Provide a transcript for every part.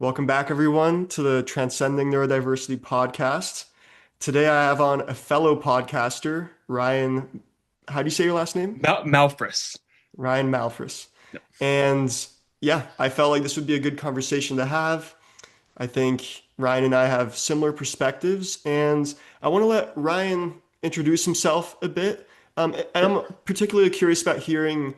Welcome back, everyone, to the Transcending Neurodiversity podcast. Today, I have on a fellow podcaster, Ryan. How do you say your last name? Malphrus. Ryan Malphrus. No. And yeah, I felt like this would be a good conversation to have. I think Ryan and I have similar perspectives, and I want to let Ryan introduce himself a bit. And I'm particularly curious about hearing,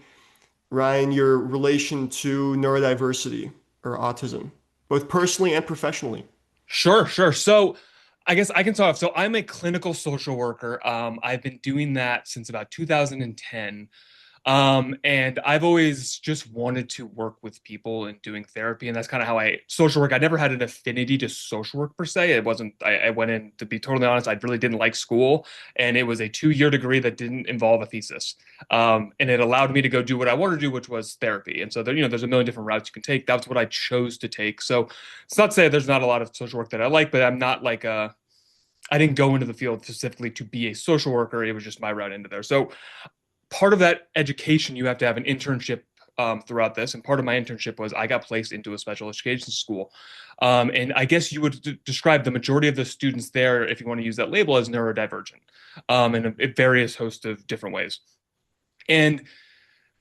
Ryan, your relation to neurodiversity or autism, both personally and professionally. Sure. So I guess I can start off. So I'm a clinical social worker. I've been doing that since about 2010. And I've always just wanted to work with people and doing therapy. And that's kind of how social work. I never had an affinity to social work per se. It wasn't, I went in, to be totally honest, I really didn't like school. And it was a 2-year degree that didn't involve a thesis. And it allowed me to go do what I wanted to do, which was therapy. And so there, there's a million different routes you can take. That's what I chose to take. So it's not to say there's not a lot of social work that I like, but I'm not like I didn't go into the field specifically to be a social worker. It was just my route into there. So part of that education, you have to have an internship throughout this. And part of my internship was I got placed into a special education school. And I guess you would describe the majority of the students there, if you want to use that label, as neurodivergent in a various host of different ways. And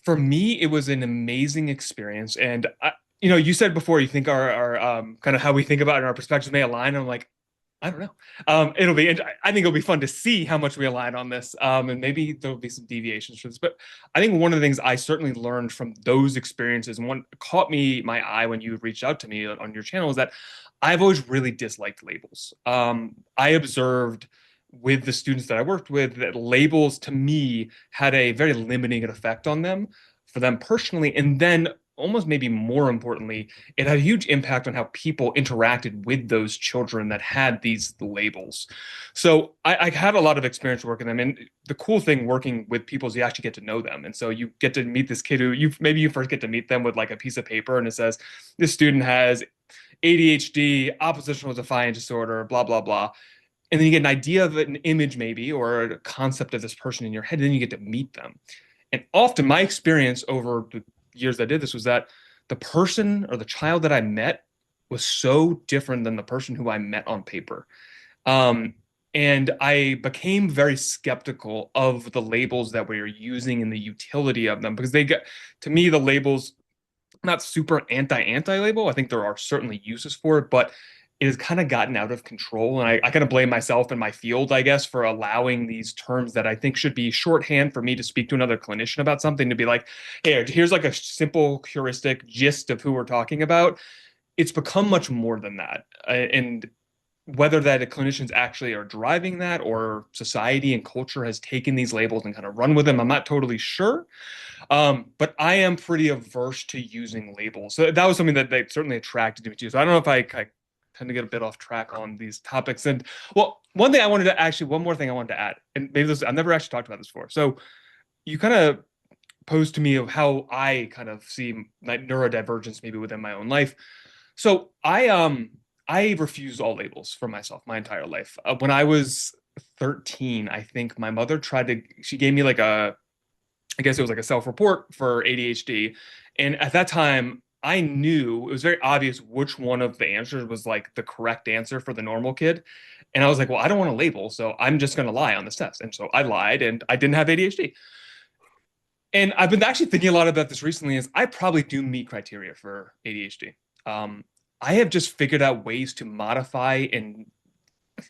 for me, it was an amazing experience. And you said before you think our kind of how we think about it and our perspectives may align. And I'm like, I don't know. I think it'll be fun to see how much we align on this. And maybe there'll be some deviations from this. But I think one of the things I certainly learned from those experiences, and one caught my eye when you reached out to me on your channel, is that I've always really disliked labels. I observed with the students that I worked with that labels to me had a very limiting effect on them for them personally. And then almost maybe more importantly, it had a huge impact on how people interacted with those children that had these labels. So I had a lot of experience working them. And the cool thing working with people is you actually get to know them. And so you get to meet this kid who you first get to meet them with like a piece of paper and it says, this student has ADHD, oppositional defiant disorder, blah, blah, blah. And then you get an idea of it, an image maybe, or a concept of this person in your head, and then you get to meet them. And often my experience over the years I did this was that the person or the child that I met was so different than the person who I met on paper. Um, and I became very skeptical of the labels that we were using and the utility of them because they get, to me, the labels, not super anti label. I think there are certainly uses for it, but it has kind of gotten out of control. And I kind of blame myself and my field, I guess, for allowing these terms that I think should be shorthand for me to speak to another clinician about something to be like, hey, here's like a simple heuristic gist of who we're talking about. It's become much more than that. And whether that clinicians actually are driving that or society and culture has taken these labels and kind of run with them, I'm not totally sure. But I am pretty averse to using labels. So that was something that they certainly attracted me to. So I don't know if I tend to get a bit off track on these topics. And well, one more thing I wanted to add, and maybe this, I've never actually talked about this before. So you kind of posed to me of how I kind of see like neurodivergence maybe within my own life. So I refused all labels for myself my entire life. When I was 13, I think my mother she gave me like I guess it was like a self-report for ADHD. And at that time, I knew it was very obvious which one of the answers was like the correct answer for the normal kid. And I was like, well, I don't want to label, so I'm just going to lie on this test. And so I lied and I didn't have ADHD. And I've been actually thinking a lot about this recently is I probably do meet criteria for ADHD. I have just figured out ways to modify and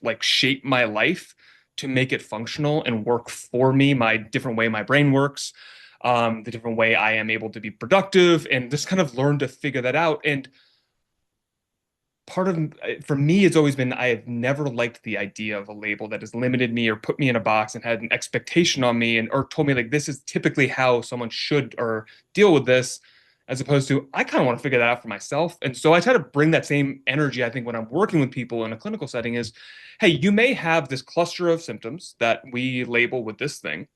like shape my life to make it functional and work for me, my different way my brain works, the different way I am able to be productive, and just kind of learn to figure that out. And part of for me, it's always been I have never liked the idea of a label that has limited me or put me in a box and had an expectation on me and or told me like this is typically how someone should or deal with this as opposed to I kind of want to figure that out for myself. And so I try to bring that same energy, I think, when I'm working with people in a clinical setting is, hey, you may have this cluster of symptoms that we label with this thing,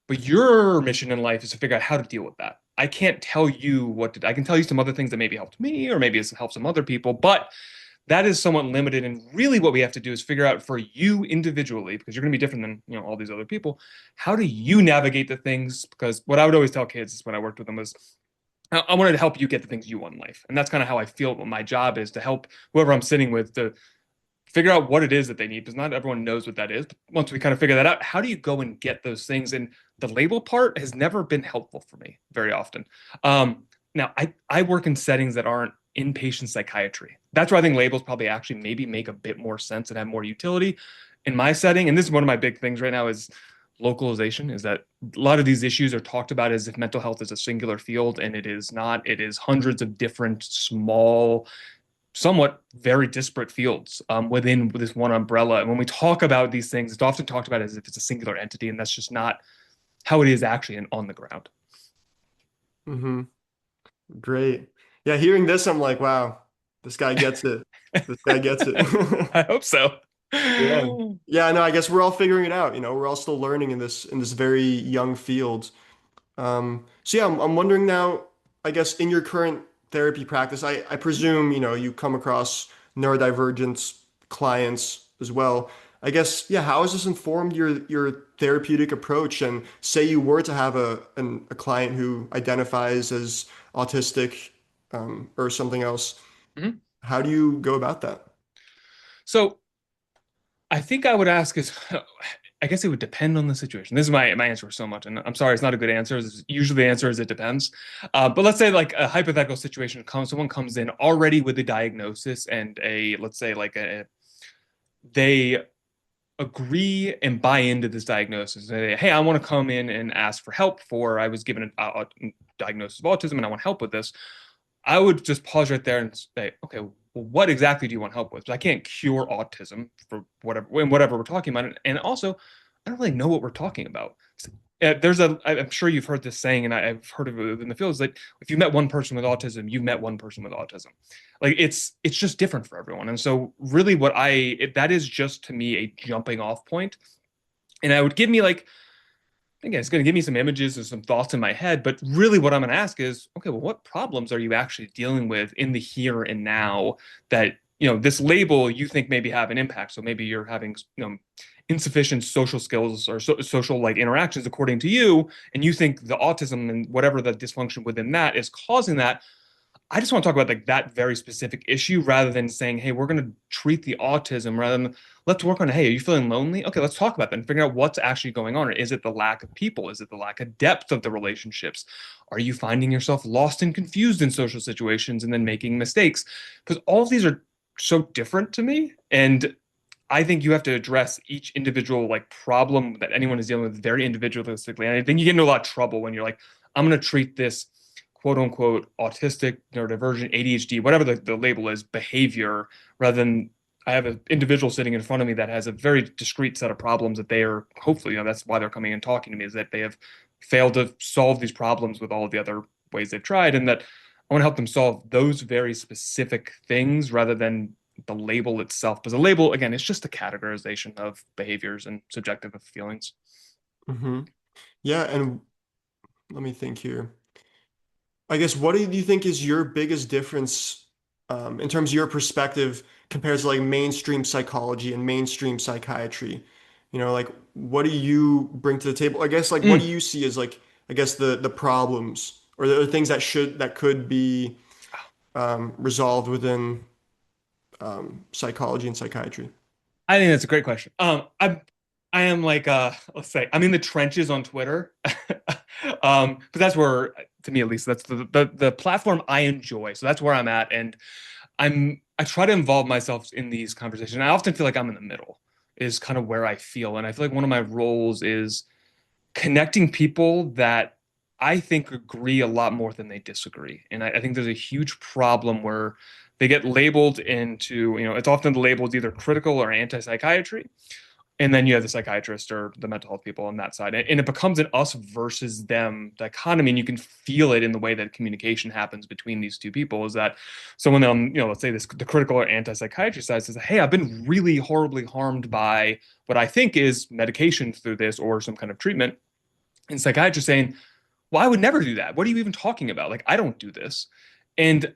but your mission in life is to figure out how to deal with that. I can't tell you I can tell you some other things that maybe helped me or maybe it's helped some other people, but that is somewhat limited. And really what we have to do is figure out for you individually, because you're going to be different than, all these other people, how do you navigate the things? Because what I would always tell kids is when I worked with them was I wanted to help you get the things you want in life. And that's kind of how I feel my job is to help whoever I'm sitting with to figure out what it is that they need, because not everyone knows what that is. But once we kind of figure that out, how do you go and get those things? And the label part has never been helpful for me very often. Now, I work in settings that aren't inpatient psychiatry. That's where I think labels probably actually maybe make a bit more sense and have more utility in my setting. And this is one of my big things right now is localization, is that a lot of these issues are talked about as if mental health is a singular field, and it is not. It is hundreds of different small, somewhat very disparate fields within this one umbrella. And when we talk about these things, it's often talked about as if it's a singular entity, and that's just not how it is actually on the ground. Hmm. Great. Yeah, hearing this, I'm like, wow, this guy gets it. This guy gets it. I hope so. Yeah. Yeah, no, I guess we're all figuring it out. We're all still learning in this very young field. So yeah, I'm wondering now, I guess in your current therapy practice, I presume, you come across neurodivergent clients as well. I guess, yeah, how has this informed your therapeutic approach? And say you were to have a client who identifies as autistic, or something else, Mhm. how do you go about that? So I think I would ask is, I guess it would depend on the situation. This is my answer so much, and I'm sorry, it's not a good answer. Usually the answer is it depends. But let's say like a hypothetical situation comes, someone comes in already with a diagnosis and let's say like they agree and buy into this diagnosis. They, hey, I want to come in and ask for help for, I was given a diagnosis of autism and I want help with this. I would just pause right there and say, okay, well, what exactly do you want help with? Because I can't cure autism for whatever we're talking about. And also, I don't really know what we're talking about. I'm sure you've heard this saying, and I've heard of it in the field. Is like if you met one person with autism, you've met one person with autism. Like it's just different for everyone. And so, really, that is just to me a jumping off point. And I would give me like again, it's going to give me some images and some thoughts in my head, but really what I'm going to ask is, okay, well, what problems are you actually dealing with in the here and now that, this label you think maybe have an impact. So maybe you're having, insufficient social skills or social like interactions according to you, and you think the autism and whatever the dysfunction within that is causing that. I just want to talk about like that very specific issue rather than saying, hey, we're going to treat the autism rather than let's work on, hey, are you feeling lonely? Okay, let's talk about that and figure out what's actually going on. Or is it the lack of people? Is it the lack of depth of the relationships? Are you finding yourself lost and confused in social situations and then making mistakes? Because all of these are so different to me. And I think you have to address each individual like problem that anyone is dealing with very individualistically. And I think you get into a lot of trouble when you're like, I'm going to treat this quote unquote autistic, neurodivergent, ADHD, whatever the label is, behavior, rather than I have an individual sitting in front of me that has a very discrete set of problems that they are hopefully, that's why they're coming and talking to me, is that they have failed to solve these problems with all of the other ways they've tried, and that I want to help them solve those very specific things rather than the label itself. Because the label, again, it's just a categorization of behaviors and subjective feelings. Hmm. Yeah, and let me think here. I guess what do you think is your biggest difference, in terms of your perspective compared to like mainstream psychology and mainstream psychiatry? Like what do you bring to the table? I guess like what do Mm. you see as like I guess the problems or the things that could be resolved within psychology and psychiatry? I think that's a great question. I am like let's say I'm in the trenches on Twitter. But that's where to me at least that's the platform I enjoy. So that's where I'm at, and I try to involve myself in these conversations. I often feel like I'm in the middle is kind of where I feel, and I feel like one of my roles is connecting people that I think agree a lot more than they disagree. And I think there's a huge problem where they get labeled into, it's often the label is either critical or anti-psychiatry. And then you have the psychiatrist or the mental health people on that side. And it becomes an us versus them dichotomy. And you can feel it in the way that communication happens between these two people is that someone, let's say the critical or anti-psychiatry side says, hey, I've been really horribly harmed by what I think is medication through this or some kind of treatment. And psychiatrist saying, well, I would never do that. What are you even talking about? Like, I don't do this. And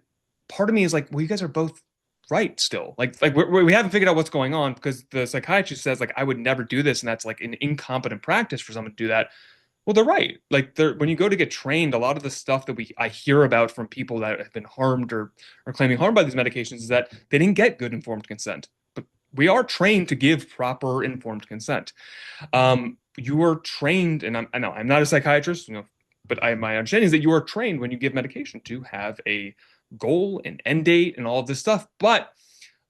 part of me is like, well, you guys are both right still. Like we haven't figured out what's going on because the psychiatrist says like, I would never do this. And that's like an incompetent practice for someone to do that. Well, they're right. Like when you go to get trained, a lot of the stuff that I hear about from people that have been harmed or claiming harm by these medications is that they didn't get good informed consent. But we are trained to give proper informed consent. You are trained, and I know I'm not a psychiatrist, but my understanding is that you are trained when you give medication to have a goal, an end date, and all of this stuff. But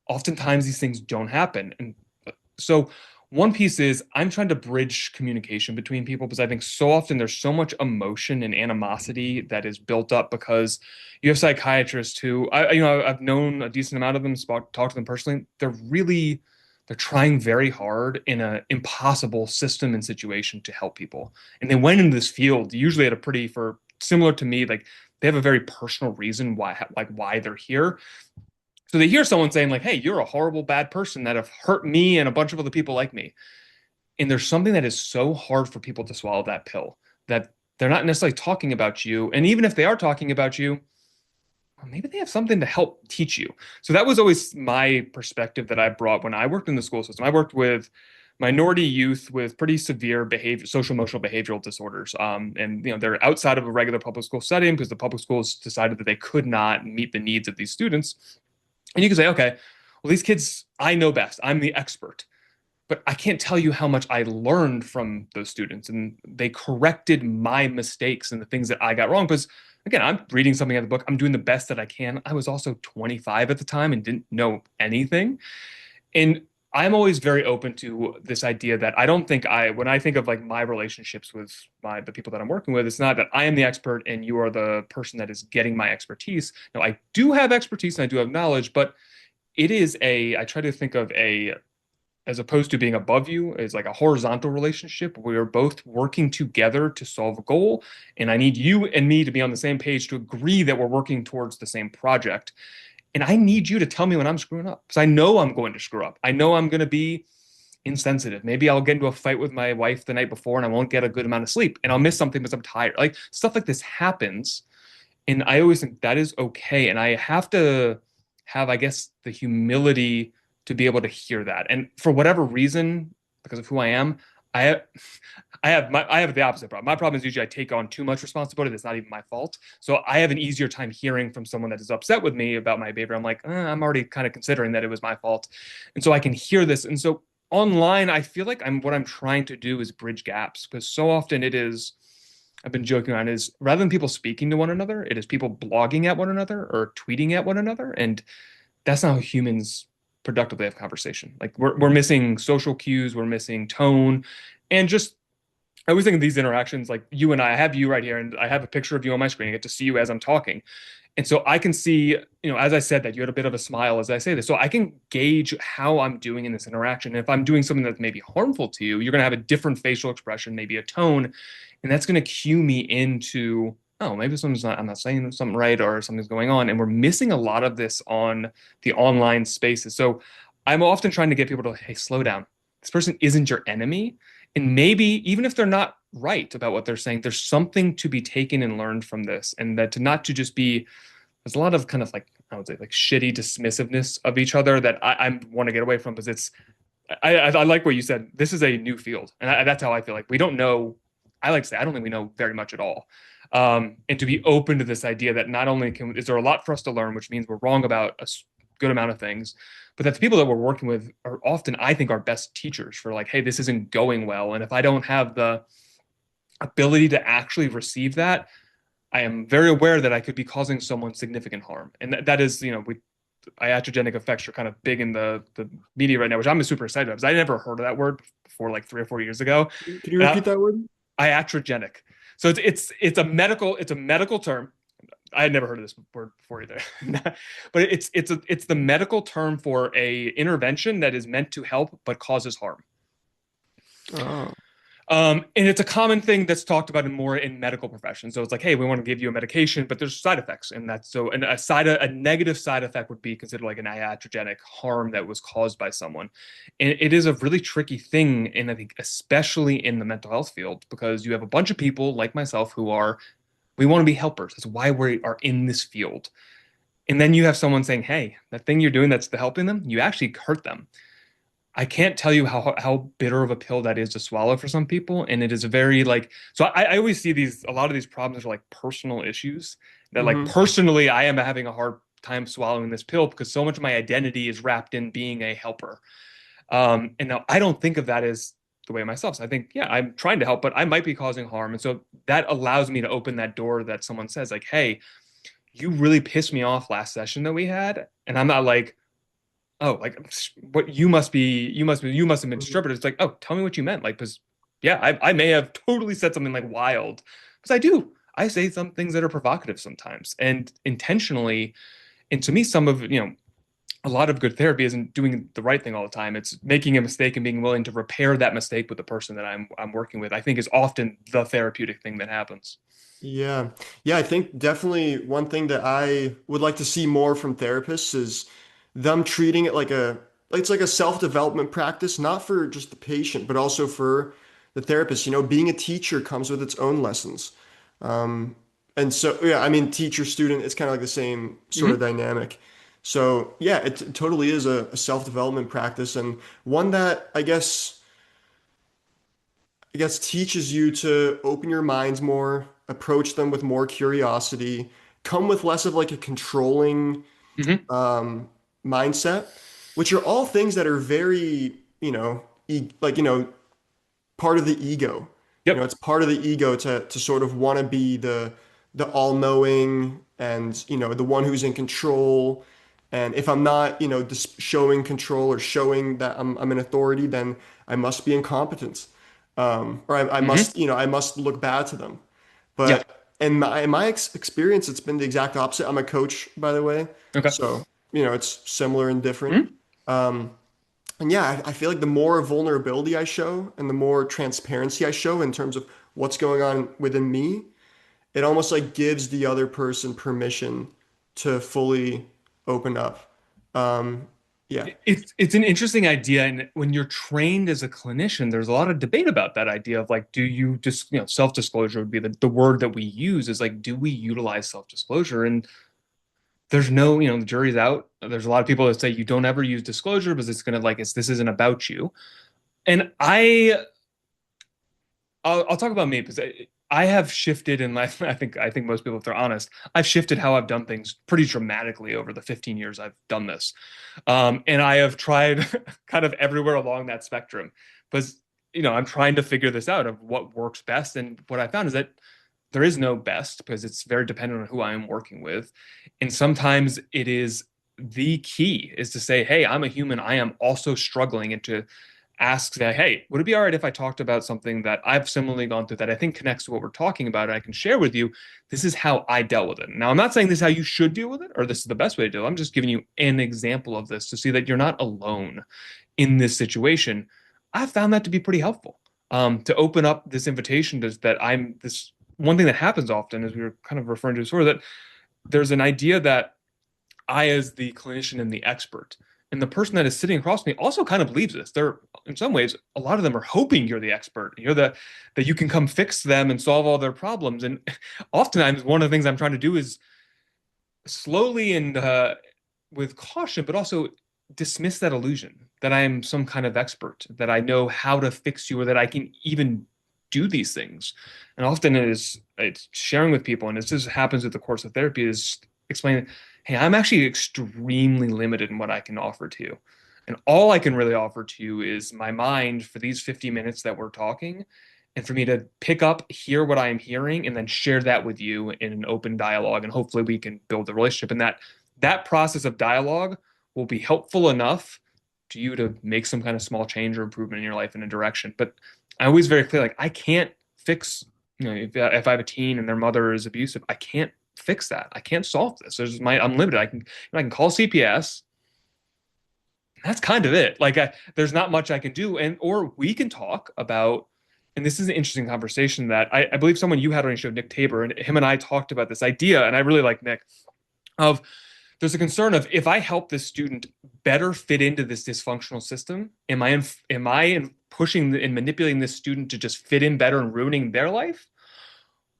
oftentimes these things don't happen. And so one piece is I'm trying to bridge communication between people because I think so often there's so much emotion and animosity that is built up because you have psychiatrists who I've known a decent amount of them, talked to them personally. They're trying very hard in an impossible system and situation to help people. And they went into this field usually at a pretty for similar to me, like they have a very personal reason why they're here. So they hear someone saying like, "Hey, you're a horrible bad person that have hurt me and a bunch of other people like me." And there's something that is so hard for people to swallow that pill that they're not necessarily talking about you. And even if they are talking about you, well, maybe they have something to help teach you. So that was always my perspective that I brought when I worked in the school system. I worked with minority youth with pretty severe social emotional behavioral disorders. And they're outside of a regular public school setting because the public schools decided that they could not meet the needs of these students. And you can say, okay, well, these kids, I know best. I'm the expert. But I can't tell you how much I learned from those students. And they corrected my mistakes and the things that I got wrong. Because again, I'm reading something out of the book. I'm doing the best that I can. I was also 25 at the time and didn't know anything. And I'm always very open to this idea that I don't think when I think of like my relationships with the people that I'm working with, it's not that I am the expert and you are the person that is getting my expertise. No, I do have expertise and I do have knowledge, but I try to think of as opposed to being above you, is like a horizontal relationship. We are both working together to solve a goal. And I need you and me to be on the same page to agree that we're working towards the same project. And I need you to tell me when I'm screwing up because I know I'm going to screw up. I know I'm going to be insensitive. Maybe I'll get into a fight with my wife the night before and I won't get a good amount of sleep and I'll miss something because I'm tired. Like stuff like this happens. And I always think that is okay. And I have to have, I guess, the humility to be able to hear that. And for whatever reason, because of who I am, I I have the opposite problem. My problem is usually I take on too much responsibility that's not even my fault. So I have an easier time hearing from someone that is upset with me about my behavior. I'm like, I'm already kind of considering that it was my fault, and so I can hear this. And so online, I feel like what I'm trying to do is bridge gaps because so often it is. I've been joking around is rather than people speaking to one another, it is people blogging at one another or tweeting at one another, and that's not how humans productively have conversation. Like we're missing social cues, we're missing tone, and just I always think of these interactions like you and I have you right here, and I have a picture of you on my screen. I get to see you as I'm talking. And so I can see, as I said, that you had a bit of a smile as I say this. So I can gauge how I'm doing in this interaction. And if I'm doing something that's maybe harmful to you, you're going to have a different facial expression, maybe a tone, and that's going to cue me into, oh, maybe I'm not saying something right or something's going on. And we're missing a lot of this on the online spaces. So I'm often trying to get people to, hey, slow down. This person isn't your enemy. And maybe even if they're not right about what they're saying, there's something to be taken and learned from this. And that not to just be, there's a lot of kind of like, I would say like shitty dismissiveness of each other that I want to get away from because I like what you said. This is a new field. And that's how I feel like we don't know. I like to say, I don't think we know very much at all. And to be open to this idea that not only is there a lot for us to learn, which means we're wrong about a good amount of things, but that the people that we're working with are often, I think, our best teachers for like, hey, this isn't going well. And if I don't have the ability to actually receive that, I am very aware that I could be causing someone significant harm. And that is, iatrogenic effects are kind of big in the media right now, which I'm super excited about because I never heard of that word before like 3 or 4 years ago. Can you And repeat that word? iatrogenic. So it's a medical term. I had never heard of this word before either, but it's the medical term for a intervention that is meant to help but causes harm. Oh, And it's a common thing that's talked about in medical professions. So it's like, hey, we want to give you a medication, but there's side effects, and that's so. And a negative side effect would be considered like an iatrogenic harm that was caused by someone. And it is a really tricky thing, and I think especially in the mental health field because you have a bunch of people like myself we want to be helpers. That's why we are in this field. And then you have someone saying, hey, that thing you're doing that's helping them, you actually hurt them. I can't tell you how bitter of a pill that is to swallow for some people. And it is a very like, so I always see a lot of these problems are like personal issues that like Hmm. personally I am having a hard time swallowing this pill because so much of my identity is wrapped in being a helper. And now I don't think of that as the way myself. So I think, yeah, I'm trying to help, but I might be causing harm. And so that allows me to open that door that someone says like, hey, you really pissed me off last session that we had. And I'm not like, oh, like what you must have Hmm. misinterpreted. It's like, oh, tell me what you meant. Like, because yeah, I may have totally said something like wild, because I do. I say some things that are provocative sometimes and intentionally. And to me, a lot of good therapy isn't doing the right thing all the time. It's making a mistake and being willing to repair that mistake with the person that I'm working with. I think is often the therapeutic thing that happens. Yeah. Yeah, I think definitely one thing that I would like to see more from therapists is them treating it like it's like a self-development practice, not for just the patient, but also for the therapist. You know, being a teacher comes with its own lessons. Um, and so, yeah, I mean, teacher student, it's kind of like the same sort of Hmm. dynamic. So, yeah, it totally is a self-development practice and one that I guess teaches you to open your minds more, approach them with more curiosity, come with less of like a controlling Hmm. um, mindset, which are all things that are very, part of the ego. You know, Yep. it's part of the ego to sort of want to be the all-knowing and, the one who's in control. And if I'm not, just showing control or showing that I'm an authority, then I must be incompetent. Or I Hmm. must, I must look bad to them. Yeah. But in my experience, it's been the exact opposite. I'm a coach, by the way. Okay. So, it's similar and different. Hmm. Um, and yeah, I feel like the more vulnerability I show and the more transparency I show in terms of what's going on within me, it almost like gives the other person permission to fully open up. Um, yeah. It's an interesting idea, and when you're trained as a clinician, there's a lot of debate about that idea of like, do you just self-disclosure would be the word that we use is like, do we utilize self-disclosure? And there's no, the jury's out. There's a lot of people that say you don't ever use disclosure because it's gonna like it's this isn't about you. And I'll talk about me because I have shifted in life. I think most people, if they're honest, I've shifted how I've done things pretty dramatically over the 15 years I've done this. And I have tried kind of everywhere along that spectrum. Because, I'm trying to figure this out of what works best. And what I found is that there is no best because it's very dependent on who I am working with. And sometimes it is the key is to say, hey, I'm a human. I am also struggling and to ask that, hey, would it be all right if I talked about something that I've similarly gone through that I think connects to what we're talking about and I can share with you? This is how I dealt with it. Now, I'm not saying this is how you should deal with it or this is the best way to deal with it. I'm just giving you an example of this to see that you're not alone in this situation. I found that to be pretty helpful. To open up this invitation to that I'm this one thing that happens often, as we were kind of referring to before, that there's an idea that I, as the clinician and the expert, and the person that is sitting across from me also kind of believes this. They're, in some ways, a lot of them are hoping you're the expert. You're that you can come fix them and solve all their problems. And oftentimes, one of the things I'm trying to do is slowly and with caution, but also dismiss that illusion that I am some kind of expert, that I know how to fix you, or that I can even do these things. And often it's sharing with people, and this just happens with the course of therapy, is explaining, hey, I'm actually extremely limited in what I can offer to you. And all I can really offer to you is my mind for these 50 minutes that we're talking, and for me to pick up, hear what I am hearing, and then share that with you in an open dialogue. And hopefully we can build a relationship. And that process of dialogue will be helpful enough to you to make some kind of small change or improvement in your life in a direction. But I always very clear, like I can't fix, if I have a teen and their mother is abusive, I can't fix that. I can't solve this. I'm limited. I can call CPS. That's kind of it. Like there's not much I can do, and or we can talk about. And this is an interesting conversation that I believe someone you had on your show, Nick Tabor, and him and I talked about this idea, and I really like Nick of there's a concern of if I help this student better fit into this dysfunctional system, am I pushing and manipulating this student to just fit in better and ruining their life?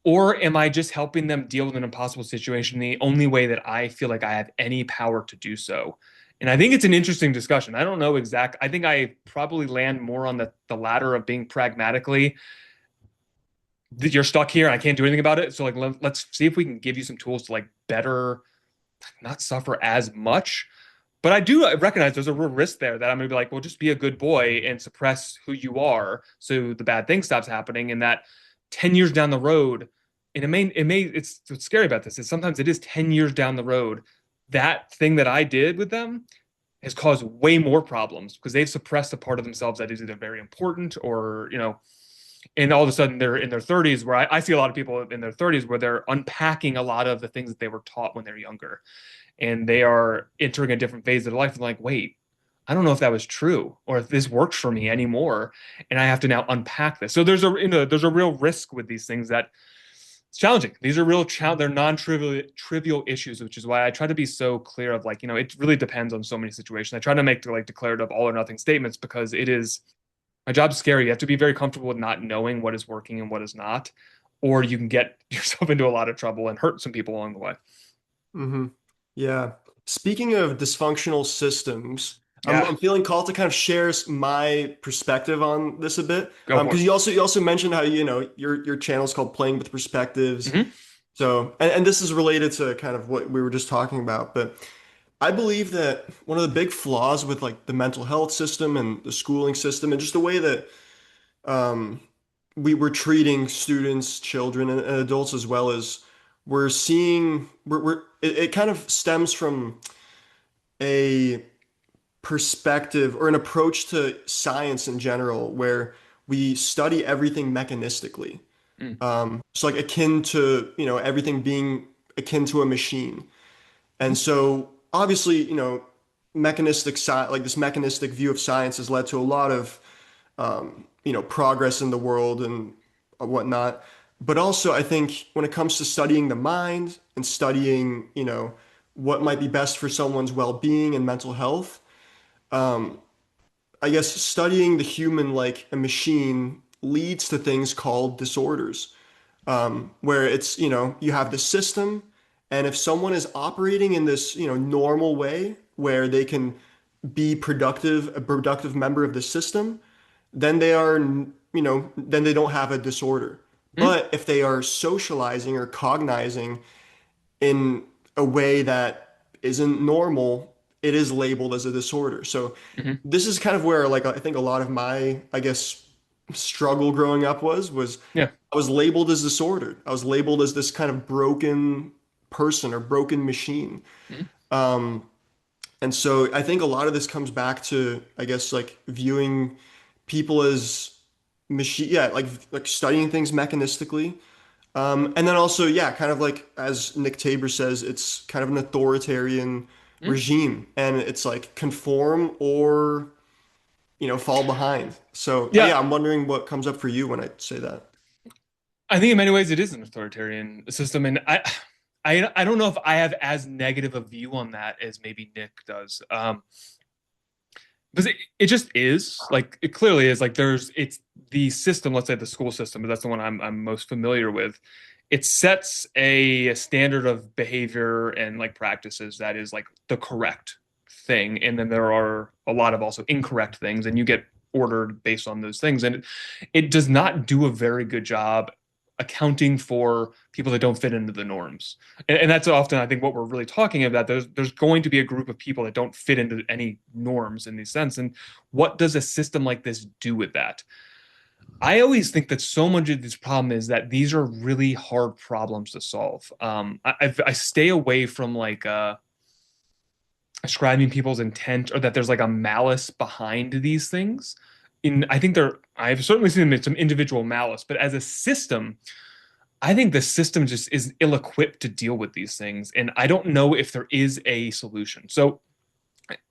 Or am I just helping them deal with an impossible situation the only way that I feel like I have any power to do so? And I think it's an interesting discussion. I don't know exact. I think I probably land more on the latter of being pragmatically, you're stuck here and I can't do anything about it. So like let's see if we can give you some tools to like better not suffer as much. But I do recognize there's a real risk there that I'm gonna be like, well, just be a good boy and suppress who you are so the bad thing stops happening. And that 10 years down the road, and it's what's scary about this is sometimes it is 10 years down the road, that thing that I did with them has caused way more problems because they've suppressed a part of themselves that is either very important or, and all of a sudden they're in their 30s where I see a lot of people in their 30s where they're unpacking a lot of the things that they were taught when they're younger and they are entering a different phase of their life and like, wait, I don't know if that was true or if this works for me anymore, and I have to now unpack this. So there's a real risk with these things that it's challenging. These are they're non-trivial trivial issues, which is why I try to be so clear of like, it really depends on so many situations. I try to make like declarative all or nothing statements because it is my job's scary. You have to be very comfortable with not knowing what is working and what is not, or you can get yourself into a lot of trouble and hurt some people along the way. Hmm. Yeah. Speaking of dysfunctional systems, Yeah, I'm feeling called to kind of share my perspective on this a bit. go for Because it. you also mentioned how, your channel is called Playing with Perspectives. Hmm. So, and this is related to kind of what we were just talking about, but I believe that one of the big flaws with like the mental health system and the schooling system and just the way that um, we were treating students, children, and adults as well as we're seeing it kind of stems from a perspective or an approach to science in general where we study everything mechanistically. Mm. So like akin to, everything being akin to a machine. And so obviously, mechanistic sci like this mechanistic view of science has led to a lot of progress in the world and whatnot. But also, I think when it comes to studying the mind and studying, what might be best for someone's well-being and mental health, I guess studying the human like a machine leads to things called disorders, where it's, you have the system, and if someone is operating in this, normal way where they can be productive, a productive member of the system, then then they don't have a disorder. Mm. But if they are socializing or cognizing in a way that isn't normal, it is labeled as a disorder. So Hmm. this is kind of where like I think a lot of my, I guess, struggle growing up was Yeah. I was labeled as disordered. I was labeled as this kind of broken person or broken machine. Hmm. Um, and so I think a lot of this comes back to, I guess, like viewing people as machine, yeah, like studying things mechanistically. And then also, yeah, kind of like as Nick Tabor says, it's kind of an authoritarian Mm. regime, and it's like conform or, fall behind. So Yeah, yeah, I'm wondering what comes up for you when I say that. I think in many ways it is an authoritarian system, and I don't know if I have as negative a view on that as maybe Nick does. Because it just is like it clearly is like it's the system, let's say the school system, but that's the one I'm most familiar with. It sets a standard of behavior and like practices that is like the correct thing, and then there are a lot of also incorrect things, and you get ordered based on those things, and it does not do a very good job accounting for people that don't fit into the norms. And that's often, I think, what we're really talking about. There's going to be a group of people that don't fit into any norms in this sense. And what does a system like this do with that? I always think that so much of this problem is that these are really hard problems to solve. I stay away from like ascribing people's intent or that there's like a malice behind these things. I think I've certainly seen some individual malice, but as a system, I think the system just is ill-equipped to deal with these things, and I don't know if there is a solution. So,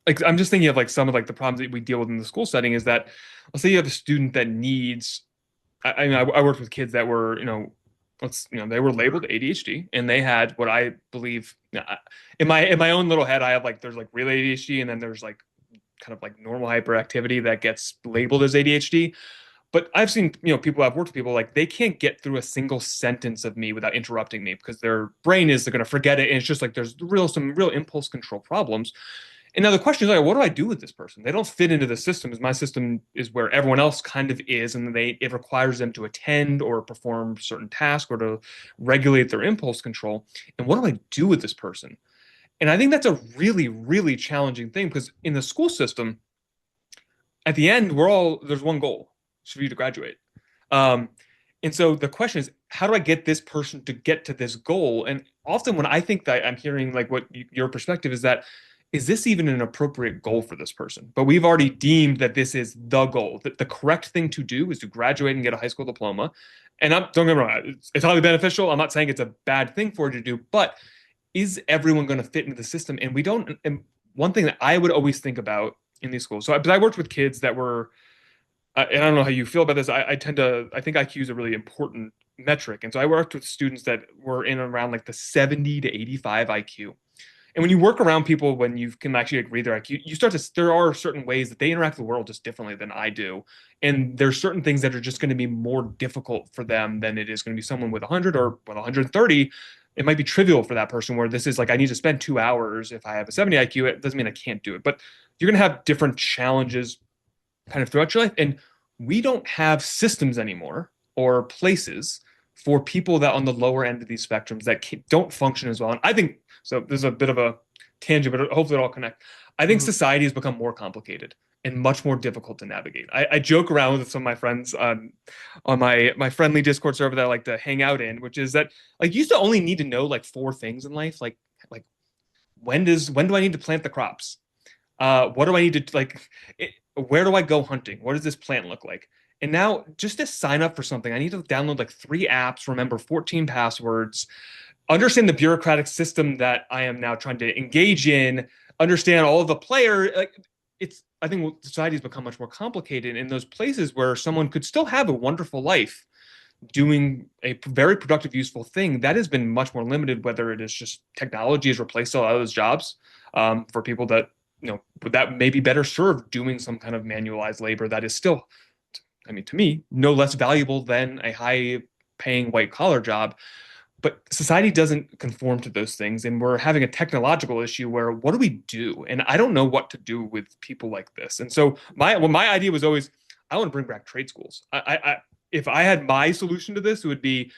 like, I'm just thinking of like some of like the problems that we deal with in the school setting is that, let's say you have a student that needs. I mean, I worked with kids that were, they were labeled ADHD, and they had what I believe in my own little head, I have like there's like real ADHD, and then there's like kind of like normal hyperactivity that gets labeled as ADHD. But I've seen, people I've worked with people like they can't get through a single sentence of me without interrupting me because their brain is going to forget it. And it's just like there's some real impulse control problems. And now the question is like, what do I do with this person? They don't fit into the system. As my system is where everyone else kind of is, and it requires them to attend or perform certain tasks or to regulate their impulse control. And what do I do with this person? And I think that's a really, really challenging thing because in the school system, at the end, there's one goal, it's for you to graduate. Um, and so the question is, how do I get this person to get to this goal? And often when I think that I'm hearing like your perspective is that, is this even an appropriate goal for this person? But we've already deemed that this is the goal, that the correct thing to do is to graduate and get a high school diploma. And don't get me wrong, it's highly beneficial. I'm not saying it's a bad thing for you to do, but is everyone going to fit into the system? And we don't. And one thing that I would always think about in these schools. But I worked with kids that were, and I don't know how you feel about this. I think IQ is a really important metric. And so I worked with students that were in around like the 70 to 85 IQ. And when you work around people, when you can actually like read their IQ, there are certain ways that they interact with the world just differently than I do. And there's certain things that are just going to be more difficult for them than it is going to be someone with 100 or with 130. It might be trivial for that person where this is like, I need to spend 2 hours. If I have a 70 IQ, it doesn't mean I can't do it. But you're going to have different challenges kind of throughout your life. And we don't have systems anymore or places for people that on the lower end of these spectrums that don't function as well. And I think, so there's a bit of a tangent, but hopefully it'll all connect. I think society has become more complicated and much more difficult to navigate. I joke around with some of my friends on my friendly Discord server that I like to hang out in, which is that like you used to only need to know like four things in life, like when do I need to plant the crops? What do I need to where do I go hunting? What does this plant look like? And now just to sign up for something, I need to download like 3 apps, remember 14 passwords, understand the bureaucratic system that I am now trying to engage in, understand all of the I think society has become much more complicated in those places where someone could still have a wonderful life doing a very productive, useful thing. That has been much more limited, whether it is just technology has replaced a lot of those jobs for people that that may be better served doing some kind of manualized labor that is still, I mean, to me, no less valuable than a high paying white collar job. But society doesn't conform to those things. And we're having a technological issue where what do we do? And I don't know what to do with people like this. And so my idea was always, I want to bring back trade schools. If I had my solution to this, it would be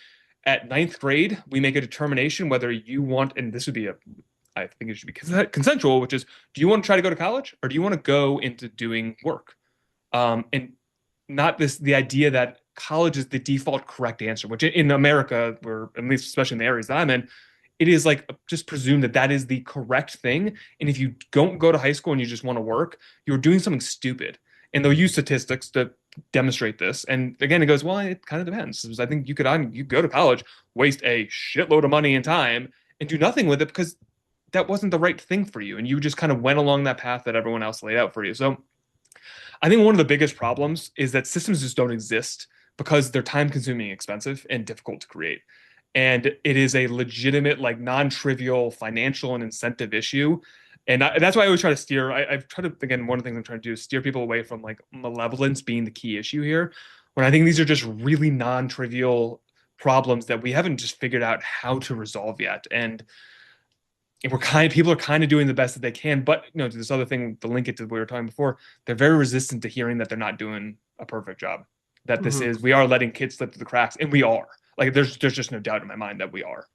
at ninth grade, we make a determination whether you want, and this would be I think it should be consensual, which is, do you want to try to go to college or do you want to go into doing work? And not the idea that college is the default correct answer, which in America, where at least especially in the areas that I'm in, it is like just presume that is the correct thing. And if you don't go to high school and you just want to work, you're doing something stupid. And they'll use statistics to demonstrate this. And again, it goes, well, it kind of depends. Because I think you go to college, waste a shitload of money and time, and do nothing with it because that wasn't the right thing for you. And you just kind of went along that path that everyone else laid out for you. So I think one of the biggest problems is that systems just don't exist because they're time consuming, expensive, and difficult to create. And it is a legitimate, like non-trivial financial and incentive issue. And that's why I always try to steer. I've tried to, again, one of the things I'm trying to do is steer people away from like malevolence being the key issue here. When I think these are just really non-trivial problems that we haven't just figured out how to resolve yet. And people are kind of doing the best that they can, but this other thing to link it to what we were talking before, they're very resistant to hearing that they're not doing a perfect job. That we are letting kids slip through the cracks, and we are. Like there's just no doubt in my mind that we are.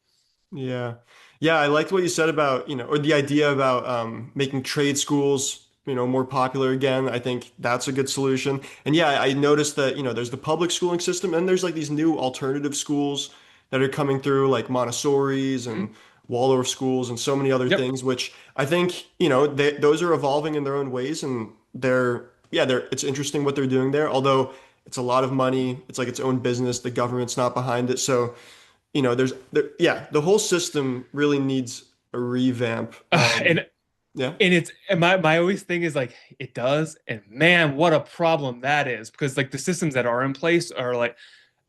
Yeah. Yeah, I liked what you said about, or the idea about making trade schools, more popular again. I think that's a good solution. And yeah, I noticed that, there's the public schooling system and there's like these new alternative schools that are coming through like Montessori's and Waldorf schools and so many other Yep. things, which I think, those are evolving in their own ways and it's interesting what they're doing there. Although it's a lot of money, it's like its own business, the government's not behind it. So the whole system really needs a revamp. And Yeah. my always thing is like it does, and man, what a problem that is because like the systems that are in place are like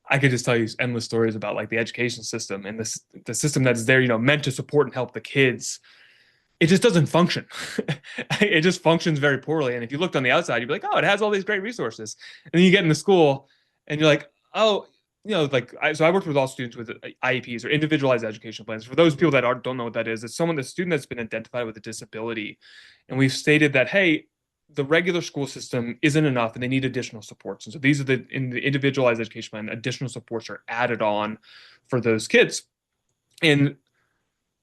I could just tell you endless stories about like the education system and the system that's there, meant to support and help the kids. It just doesn't function. It just functions very poorly. And if you looked on the outside, you'd be like, oh, it has all these great resources. And then you get in the school and you're like, oh, so I worked with all students with IEPs or individualized education plans. For those people that don't know what that is, it's the student that's been identified with a disability, and we've stated that, hey, the regular school system isn't enough, and they need additional supports. And so these are in the individualized education plan, additional supports are added on for those kids. And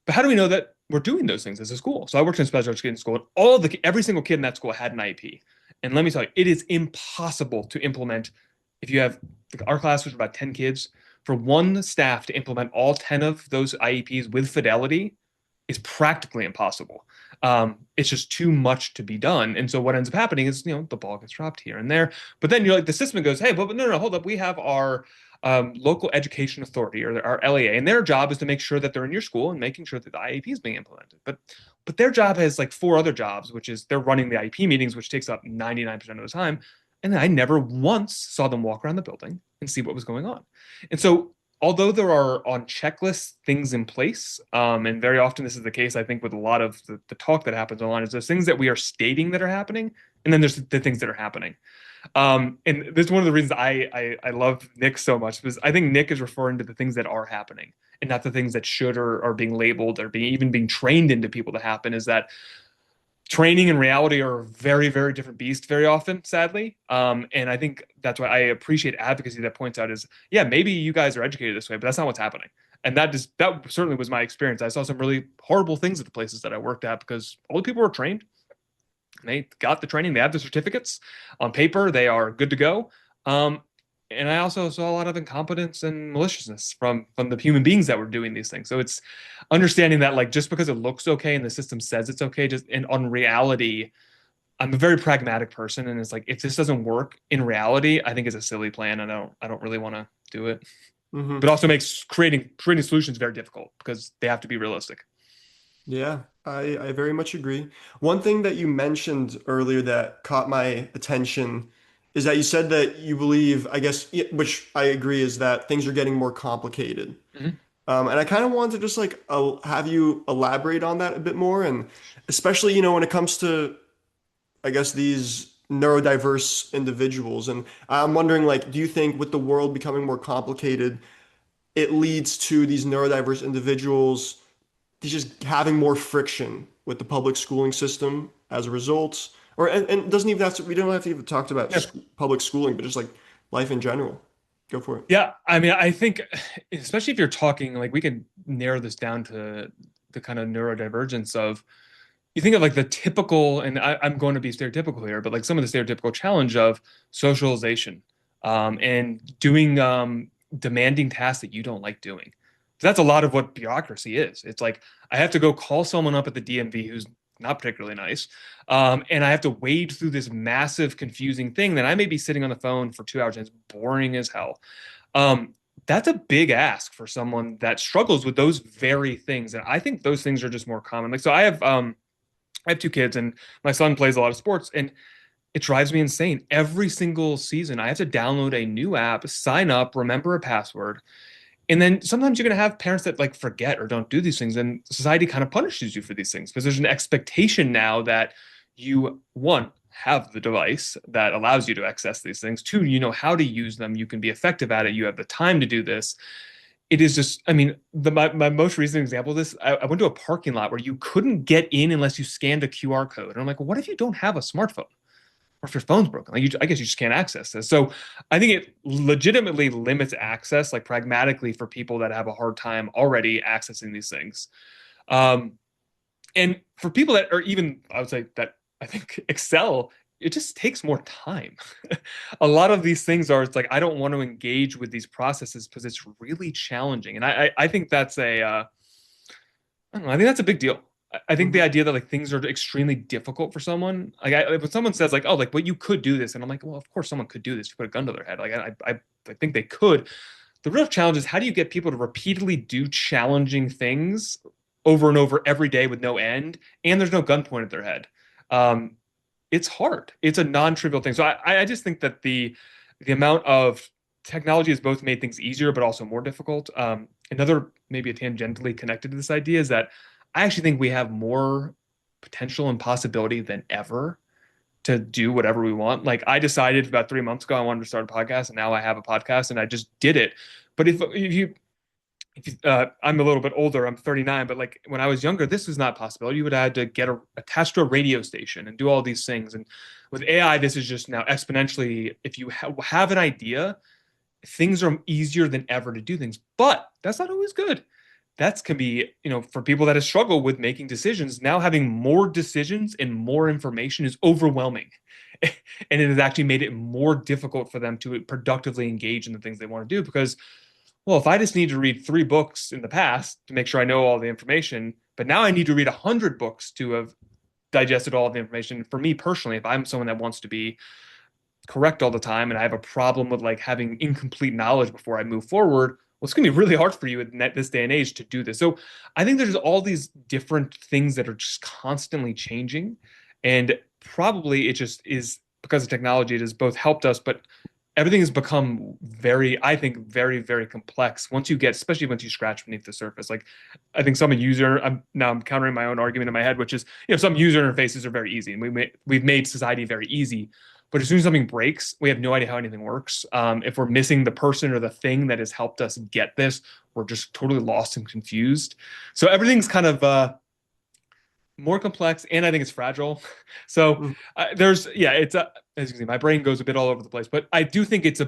but how do we know that we're doing those things as a school? So I worked in a special education school, and every single kid in that school had an IEP. And let me tell you, it is impossible to implement if you have our class was about 10 kids. For one staff to implement all 10 of those IEPs with fidelity is practically impossible. It's just too much to be done. And so what ends up happening is, the ball gets dropped here and there. But then you're like, the system goes, hey, but no, no, hold up. We have our local education authority or our LEA, and their job is to make sure that they're in your school and making sure that the IEP is being implemented. But their job has like four other jobs, which is they're running the IEP meetings, which takes up 99% of the time. And I never once saw them walk around the building and see what was going on. And so although there are on checklists things in place, and very often this is the case, I think, with a lot of the talk that happens online, is there's things that we are stating that are happening, and then there's the things that are happening. And this is one of the reasons I love Nick so much, because I think Nick is referring to the things that are happening and not the things that should or are being labeled or even being trained into people to happen. Is that training and reality are a very, very different beast very often, sadly. And I think that's why I appreciate advocacy that points out is, yeah, maybe you guys are educated this way, but that's not what's happening. And that certainly was my experience. I saw some really horrible things at the places that I worked at because all the people were trained. They got the training, they have the certificates on paper, they are good to go. And I also saw a lot of incompetence and maliciousness from the human beings that were doing these things. So it's understanding that, like, just because it looks okay and the system says it's okay, just and on reality, I'm a very pragmatic person, and it's like if this doesn't work in reality, I think it's a silly plan, and I don't really want to do it. Hmm. But also makes creating solutions very difficult because they have to be realistic. Yeah, I very much agree. One thing that you mentioned earlier that caught my attention is that you said that you believe, I guess, which I agree, is that things are getting more complicated. Mhm. And I kind of wanted to just like have you elaborate on that a bit more, and especially, when it comes to, I guess, these neurodiverse individuals. And I'm wondering, like, do you think with the world becoming more complicated, it leads to these neurodiverse individuals just having more friction with the public schooling system as a result? Or and it doesn't even have to, we don't have to even talk about Yeah. public schooling, but just like life in general. Go for it. Yeah, I mean, I think, especially if you're talking, like, we could narrow this down to the kind of neurodivergence of, you think of like the typical, and I'm going to be stereotypical here, but like some of the stereotypical challenge of socialization, and doing demanding tasks that you don't like doing. That's a lot of what bureaucracy is. It's like I have to go call someone up at the DMV who's not particularly nice, and I have to wade through this massive, confusing thing that I may be sitting on the phone for 2 hours and it's boring as hell. That's a big ask for someone that struggles with those very things, and I think those things are just more common. Like, so I have two kids, and my son plays a lot of sports, and it drives me insane. Every single season, I have to download a new app, sign up, remember a password, and then sometimes you're going to have parents that like forget or don't do these things, and society kind of punishes you for these things because there's an expectation now that you, one, have the device that allows you to access these things. Two, you know how to use them. You can be effective at it. You have the time to do this. It is just, I mean, my most recent example of this, I went to a parking lot where you couldn't get in unless you scanned a QR code. And I'm like, well, what if you don't have a smartphone? Or if your phone's broken? Like, I guess you just can't access this. So I think it legitimately limits access, like pragmatically, for people that have a hard time already accessing these things. Um, and for people that are even, I would say, that I think excel, it just takes more time. A lot of these things are, it's like, I don't want to engage with these processes because it's really challenging. And I think that's I don't know, I think that's a big deal. I think the Hmm. idea that like things are extremely difficult for someone, like when someone says like, oh, like, but you could do this. And I'm like, well, of course someone could do this. You put a gun to their head. Like, I think they could. The real challenge is how do you get people to repeatedly do challenging things over and over every day with no end, and there's no gun pointed at their head. Um, it's hard. It's a non-trivial thing. So I just think that the amount of technology has both made things easier, but also more difficult. Another maybe tangentially connected to this idea is that I actually think we have more potential and possibility than ever to do whatever we want. Like I decided about 3 months ago I wanted to start a podcast, and now I have a podcast, and I just did it. But if I'm a little bit older, I'm 39, but like when I was younger, this was not possible. You would have had to get attached to a radio station and do all these things. And with AI, this is just now exponentially. If you have an idea, things are easier than ever to do things. But that's not always good. That can be, for people that have struggled with making decisions, now having more decisions and more information is overwhelming. And it has actually made it more difficult for them to productively engage in the things they want to do because, well, if I just need to read 3 books in the past to make sure I know all the information, but now I need to read 100 books to have digested all the information. For me personally, if I'm someone that wants to be correct all the time and I have a problem with like having incomplete knowledge before I move forward, well, it's going to be really hard for you in this day and age to do this. So I think there's all these different things that are just constantly changing. And probably it just is because of technology, it has both helped us, but everything has become very, I think, very, very complex once you get, especially once you scratch beneath the surface. Like, I think some user, I'm countering my own argument in my head, which is, some user interfaces are very easy, and we've made society very easy. But as soon as something breaks, we have no idea how anything works. If we're missing the person or the thing that has helped us get this, we're just totally lost and confused. So everything's kind of more complex, and I think it's fragile. So Mm. it's as you can see, my brain goes a bit all over the place, but I do think it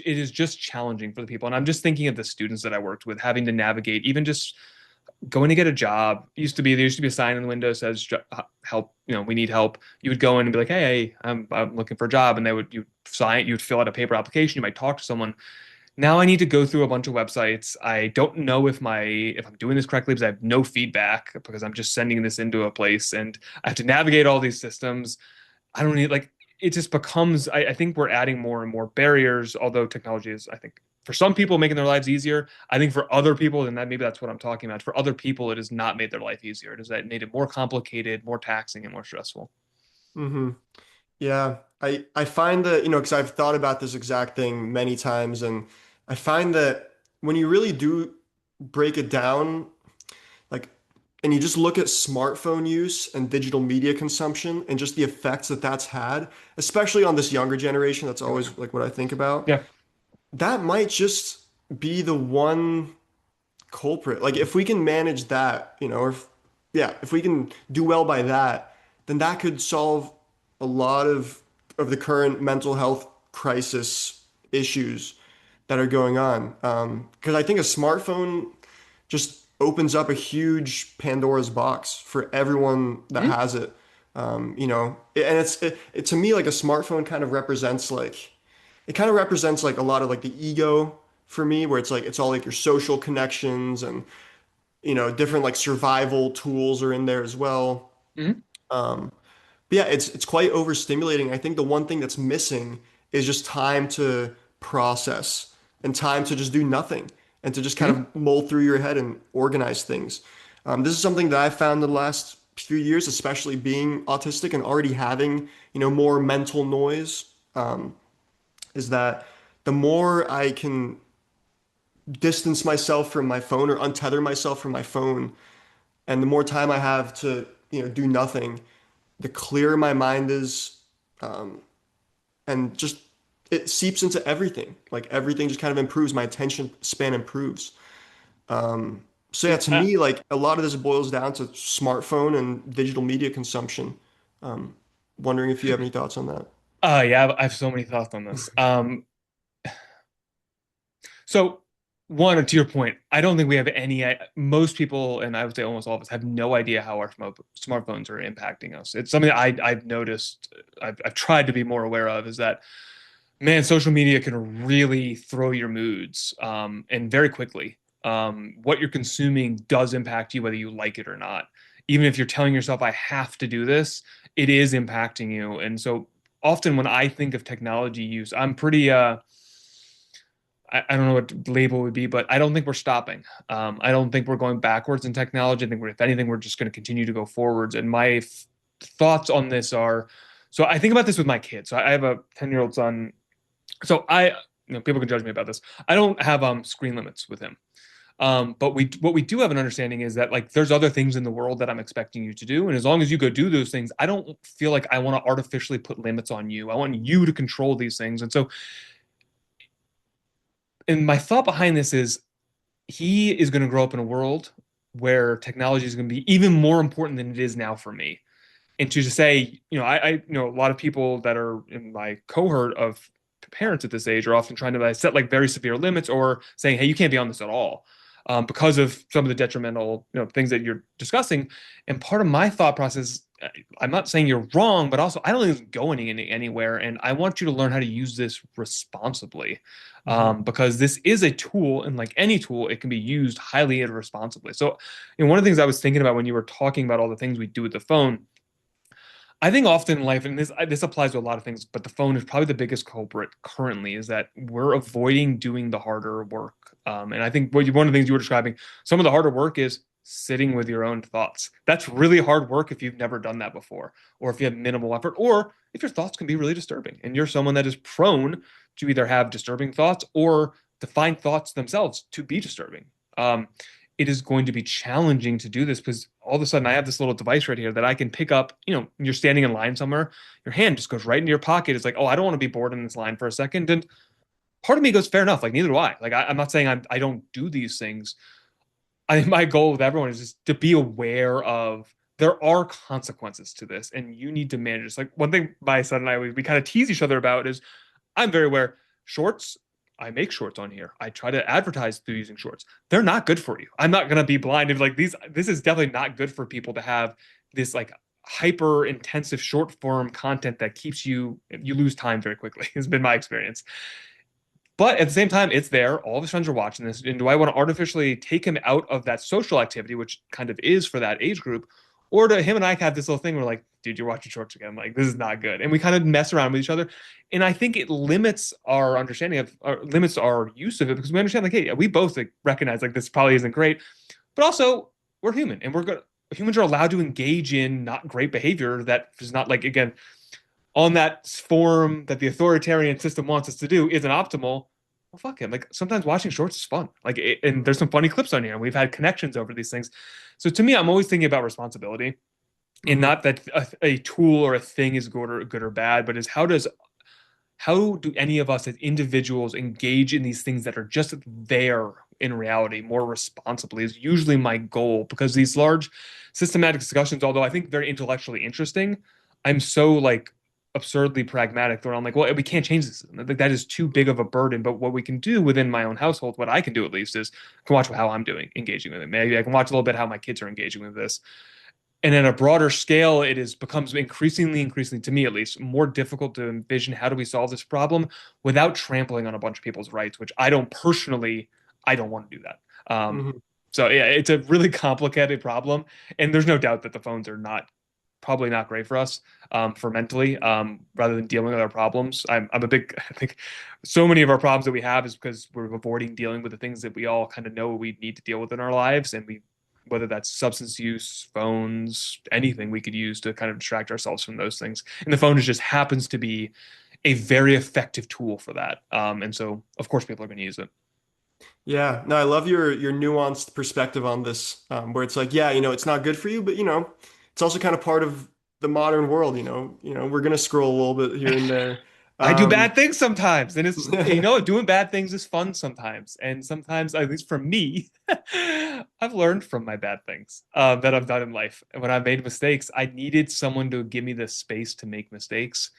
is just challenging for the people. And I'm just thinking of the students that I worked with having to navigate, even just going to get a job. There used to be a sign in the window that says help, we need help. You would go in and be like, hey, I'm looking for a job. And you'd sign, you'd fill out a paper application. You might talk to someone. Now I need to go through a bunch of websites. I don't know if I'm doing this correctly because I have no feedback because I'm just sending this into a place and I have to navigate all these systems. I don't need like it just becomes I think we're adding more and more barriers, although technology is, I think, for some people making their lives easier. I think for other people, and that maybe that's what I'm talking about. For other people, it has not made their life easier. It has made it more complicated, more taxing, and more stressful. Hmm. Yeah, I find that, because I've thought about this exact thing many times, and I find that when you really do break it down, like, and you just look at smartphone use and digital media consumption and just the effects that that's had, especially on this younger generation, that's always like what I think about. Yeah. That might just be the one culprit. Like if we can manage that, or if we can do well by that, then that could solve a lot of the current mental health crisis issues that are going on. Because I think a smartphone just opens up a huge Pandora's box for everyone that Mhm. has it. And to me, like a smartphone kind of represents like a lot of like the ego for me, where it's like it's all like your social connections and different like survival tools are in there as well. Mhm. Um, but yeah, it's quite overstimulating. I think the one thing that's missing is just time to process and time to just do nothing and to just kind Mhm. of mull through your head and organize things. This is something that I've found in the last few years, especially being autistic and already having, more mental noise, is that the more I can distance myself from my phone or untether myself from my phone, and the more time I have to, do nothing, the clearer my mind is, and just it seeps into everything. Like everything just kind of improves. My attention span improves. So yeah, to Uh, me, like a lot of this boils down to smartphone and digital media consumption. Um, Wondering if you have any thoughts on that. yeah, I have so many thoughts on this. So one, to your point, I don't think we have any. Most people, and I would say almost all of us, have no idea how our smartphones are impacting us. It's something that I've noticed. I've tried to be more aware of. Is that, man, social media can really throw your moods, and very quickly. What you're consuming does impact you, whether you like it or not. Even if you're telling yourself, "I have to do this," it is impacting you. And so often when I think of technology use, I'm pretty I don't know what the label would be, but I don't think we're stopping. I don't think we're going backwards in technology. I think if anything, we're just going to continue to go forwards. And my thoughts on this are, so I think about this with my kids. So I have a 10-year-old son. So people can judge me about this. I don't have screen limits with him. But what we do have an understanding is that like there's other things in the world that I'm expecting you to do, and as long as you go do those things, I don't feel like I want to artificially put limits on you. I want you to control these things, and so, and my thought behind this is he is going to grow up in a world where technology is going to be even more important than it is now for me. And to just say, I know a lot of people that are in my cohort of parents at this age are often trying to like, set like very severe limits or saying, hey, you can't be on this at all. Because of some of the detrimental, things that you're discussing. And part of my thought process, I'm not saying you're wrong, but also I don't think it's going anywhere. And I want you to learn how to use this responsibly, Mhm. because this is a tool, and like any tool, it can be used highly and responsibly. So, one of the things I was thinking about when you were talking about all the things we do with the phone, I think often in life, and this applies to a lot of things, but the phone is probably the biggest culprit currently, is that we're avoiding doing the harder work. And I think one of the things you were describing, some of the harder work is sitting with your own thoughts. That's really hard work if you've never done that before, or if you have minimal effort, or if your thoughts can be really disturbing, and you're someone that is prone to either have disturbing thoughts or to find thoughts themselves to be disturbing. Um, it is going to be challenging to do this because all of a sudden I have this little device right here that I can pick up. You're standing in line somewhere, your hand just goes right into your pocket. It's like, oh, I don't want to be bored in this line for a second. And part of me goes, fair enough. Like, neither do I. Like, I'm not saying I don't do these things. I think my goal with everyone is just to be aware of there are consequences to this, and you need to manage this. Like, one thing my son and I, we kind of tease each other about is I'm very aware shorts. I make shorts on here. I try to advertise through using shorts. They're not good for you. I'm not gonna be blind if like these. This is definitely not good for people to have this like hyper intensive short form content that keeps you lose time very quickly. Has been my experience. But at the same time, it's there. All of his friends are watching this. And do I want to artificially take him out of that social activity, which kind of is for that age group? Or do him and I have this little thing where like, dude, you're watching shorts again. Like, this is not good. And we kind of mess around with each other. And I think it limits our understanding of, or limits our use of it because we understand, like, hey, we both like, recognize like this probably isn't great. But also, we're human and we're good. Humans are allowed to engage in not great behavior that is not like, again, on that form that the authoritarian system wants us to do isn't optimal, well, fuck it. Like sometimes watching shorts is fun. Like, and there's some funny clips on here, and we've had connections over these things. So to me, I'm always thinking about responsibility, and Mhm. not that a tool or a thing is good or bad, but is how do any of us as individuals engage in these things that are just there in reality more responsibly is usually my goal because these large systematic discussions, although I think very intellectually interesting, I'm so like absurdly pragmatic where I'm like, well, we can't change this. Like, that is too big of a burden. But what we can do within my own household, what I can do at least is I can watch how I'm doing, engaging with it. Maybe I can watch a little bit how my kids are engaging with this, and at a broader scale, it is becomes increasingly, to me at least, more difficult to envision how do we solve this problem without trampling on a bunch of people's rights, which I don't personally, I don't want to do that. Mhm. So yeah, it's a really complicated problem, and there's no doubt that the phones are not probably not great for us, for mentally, rather than dealing with our problems. I'm a big, I think so many of our problems that we have is because we're avoiding dealing with the things that we all kind of know we need to deal with in our lives. And whether that's substance use, phones, anything we could use to kind of distract ourselves from those things. And the phone just happens to be a very effective tool for that. And so, of course, people are going to use it. Yeah, no, I love your nuanced perspective on this, where it's like, yeah, it's not good for you, but it's also kind of part of the modern world. We're gonna scroll a little bit here and there. I do Um, bad things sometimes, and it's doing bad things is fun sometimes, and sometimes, at least for me, I've learned from my bad things that I've done in life. And when I've made mistakes, I needed someone to give me the space to make mistakes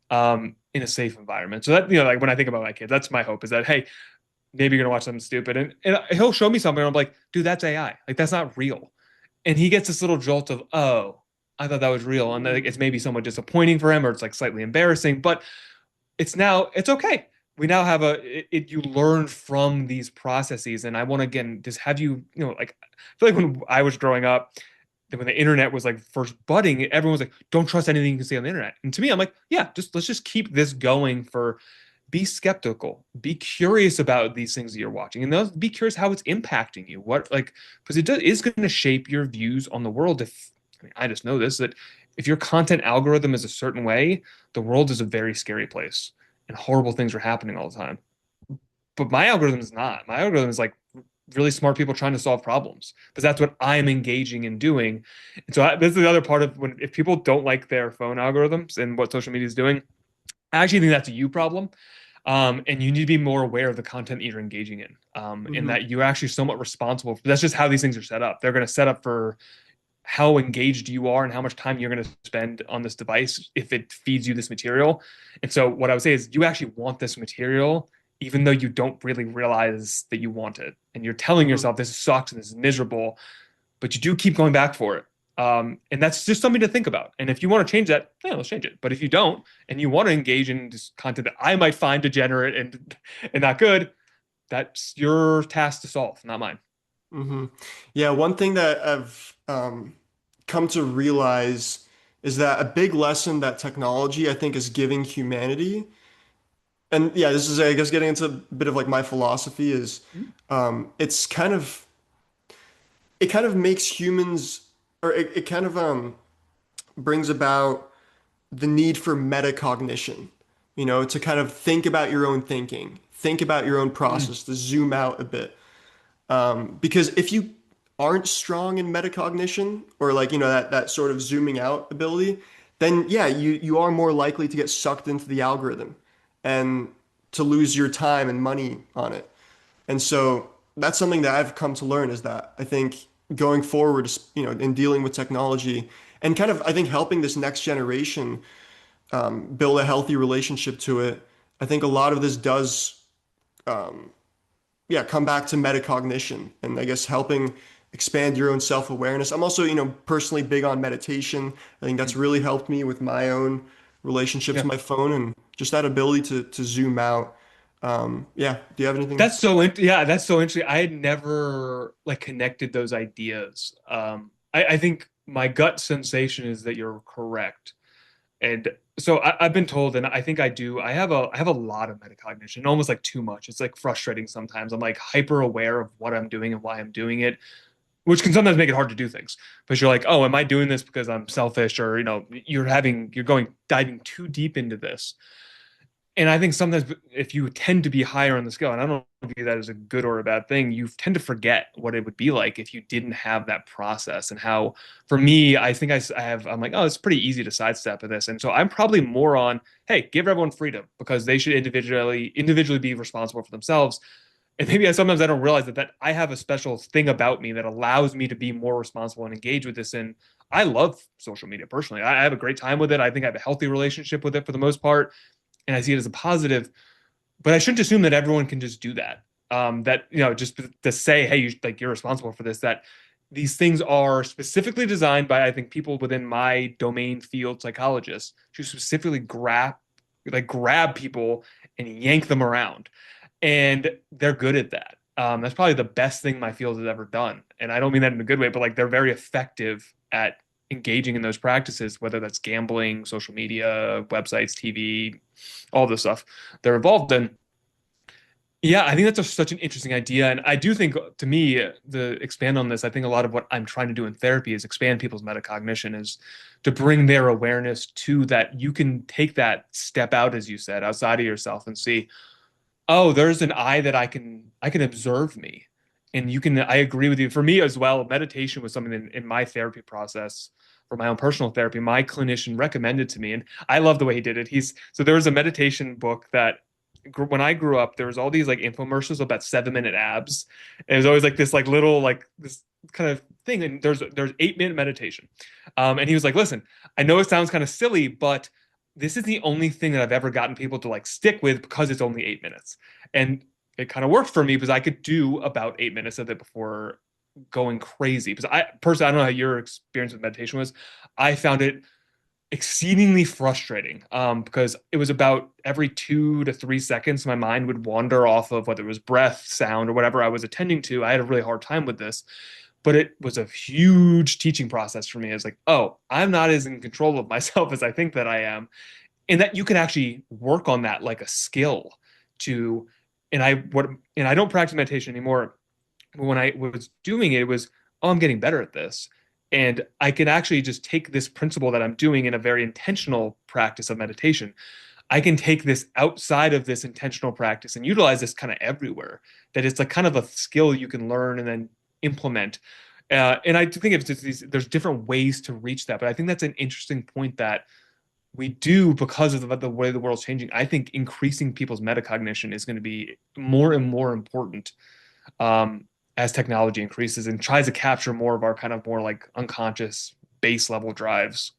in a safe environment. So that like when I think about my kid, that's my hope is that hey, maybe you're gonna watch something stupid, and he'll show me something, and I'm like, dude, that's AI. Like that's not real, and he gets this little jolt of oh. I thought that was real, and like, it's maybe somewhat disappointing for him, or it's like slightly embarrassing. But it's okay. We now have you learn from these processes, and I want to again just have like I feel like when I was growing up, when the internet was like first budding, everyone was like, "Don't trust anything you can see on the internet." And to me, I'm like, "Yeah, just let's just keep this going for." Be skeptical. Be curious about these things that you're watching, and those, be curious how it's impacting you. What like because is going to shape your views on the world. If I mean, I just know this that if your content algorithm is a certain way, the world is a very scary place and horrible things are happening all the time. But my algorithm is not. My algorithm is like really smart people trying to solve problems because that's what I'm engaging in doing. And so this is the other part of when if people don't like their phone algorithms and what social media is doing, I actually think that's a you problem. And you need to be more aware of the content that you're engaging in, and Hmm. that you're actually somewhat responsible. That's just how these things are set up. They're going to set up for how engaged you are and how much time you're going to spend on this device if it feeds you this material. And so, what I would say is, you actually want this material, even though you don't really realize that you want it. And you're telling Hmm. yourself this sucks and this is miserable, but you do keep going back for it. And that's just something to think about. And if you want to change that, yeah, let's change it. But if you don't, and you want to engage in this content that I might find degenerate and not good, that's your task to solve, not mine. Hmm. Yeah, one thing that I've come to realize is that a big lesson that technology, I think, is giving humanity, and yeah, this is, I guess, getting into a bit of like my philosophy is, it's kind of, it kind of makes humans, or it kind of brings about the need for metacognition, to kind of think about your own thinking, think about your own Mm, process, to zoom out a bit. Because if you aren't strong in metacognition or like, that sort of zooming out ability, then yeah, you are more likely to get sucked into the algorithm and to lose your time and money on it. And so that's something that I've come to learn is that I think going forward, in dealing with technology and kind of, I think, helping this next generation build a healthy relationship to it, I think a lot of this does, yeah, come back to metacognition and I guess helping expand your own self-awareness. I'm also, personally big on meditation. I think that's mm. really helped me with my own relationship to Yeah. my phone and just that ability to zoom out. Yeah. Do you have anything? Yeah, that's so interesting. I had never like connected those ideas. I think my gut sensation is that you're correct. And so I've been told, and I think I do. I have a lot of metacognition, almost like too much. It's like frustrating sometimes. I'm like hyper aware of what I'm doing and why I'm doing it, which can sometimes make it hard to do things. Because you're like, oh, am I doing this because I'm selfish, or you're going diving too deep into this. And I think sometimes if you tend to be higher on the scale, and I don't view that as a good or a bad thing, you tend to forget what it would be like if you didn't have that process. And how, for me, I think I'm like, oh, it's pretty easy to sidestep this. And so I'm probably more on, hey, give everyone freedom because they should individually be responsible for themselves. And maybe sometimes I don't realize that I have a special thing about me that allows me to be more responsible and engage with this. And I love social media personally. I have a great time with it. I think I have a healthy relationship with it for the most part, and I see it as a positive. But I shouldn't assume that everyone can just do that. That just to say, hey, you're responsible for this. That these things are specifically designed by, I think, people within my domain field, psychologists, to specifically grab people and yank them around, and they're good at that. That's probably the best thing my field has ever done, and I don't mean that in a good way, but like they're very effective at engaging in those practices, whether that's gambling, social media, websites, TV, all this stuff they're involved in. Yeah, I think that's such an interesting idea. And I do think, to me, the expand on this, I think a lot of what I'm trying to do in therapy is expand people's metacognition, is to bring their awareness to that you can take that step out, as you said, outside of yourself and see, oh, there's an eye that I can observe me. And I agree with you. For me as well, meditation was something in my therapy process for my own personal therapy, my clinician recommended to me. And I love the way he did it. So there was a meditation book that when I grew up, there was all these like infomercials about 7 minute abs. And it was always like this like little like this kind of thing. And there's 8 minute meditation. And he was like, listen, I know it sounds kind of silly, but this is the only thing that I've ever gotten people to like stick with because it's only 8 minutes. And it kind of worked for me because I could do about 8 minutes of it before going crazy. Because I personally, I don't know how your experience with meditation was. I found it exceedingly frustrating, because it was about every 2 to 3 seconds, my mind would wander off of whether it was breath, sound, or whatever I was attending to. I had a really hard time with this, but it was a huge teaching process for me. It's like, oh, I'm not as in control of myself as I think that I am, and that you can actually work on that like a skill to. And I don't practice meditation anymore. But when I was doing it, it was, oh, I'm getting better at this. And I can actually just take this principle that I'm doing in a very intentional practice of meditation. I can take this outside of this intentional practice and utilize this kind of everywhere. That it's like kind of a skill you can learn and then implement. And I think it's just there's different ways to reach that. But I think that's an interesting point that we do because of the way the world's changing. I think increasing people's metacognition is going to be more and more important as technology increases and tries to capture more of our kind of more like unconscious base level drives.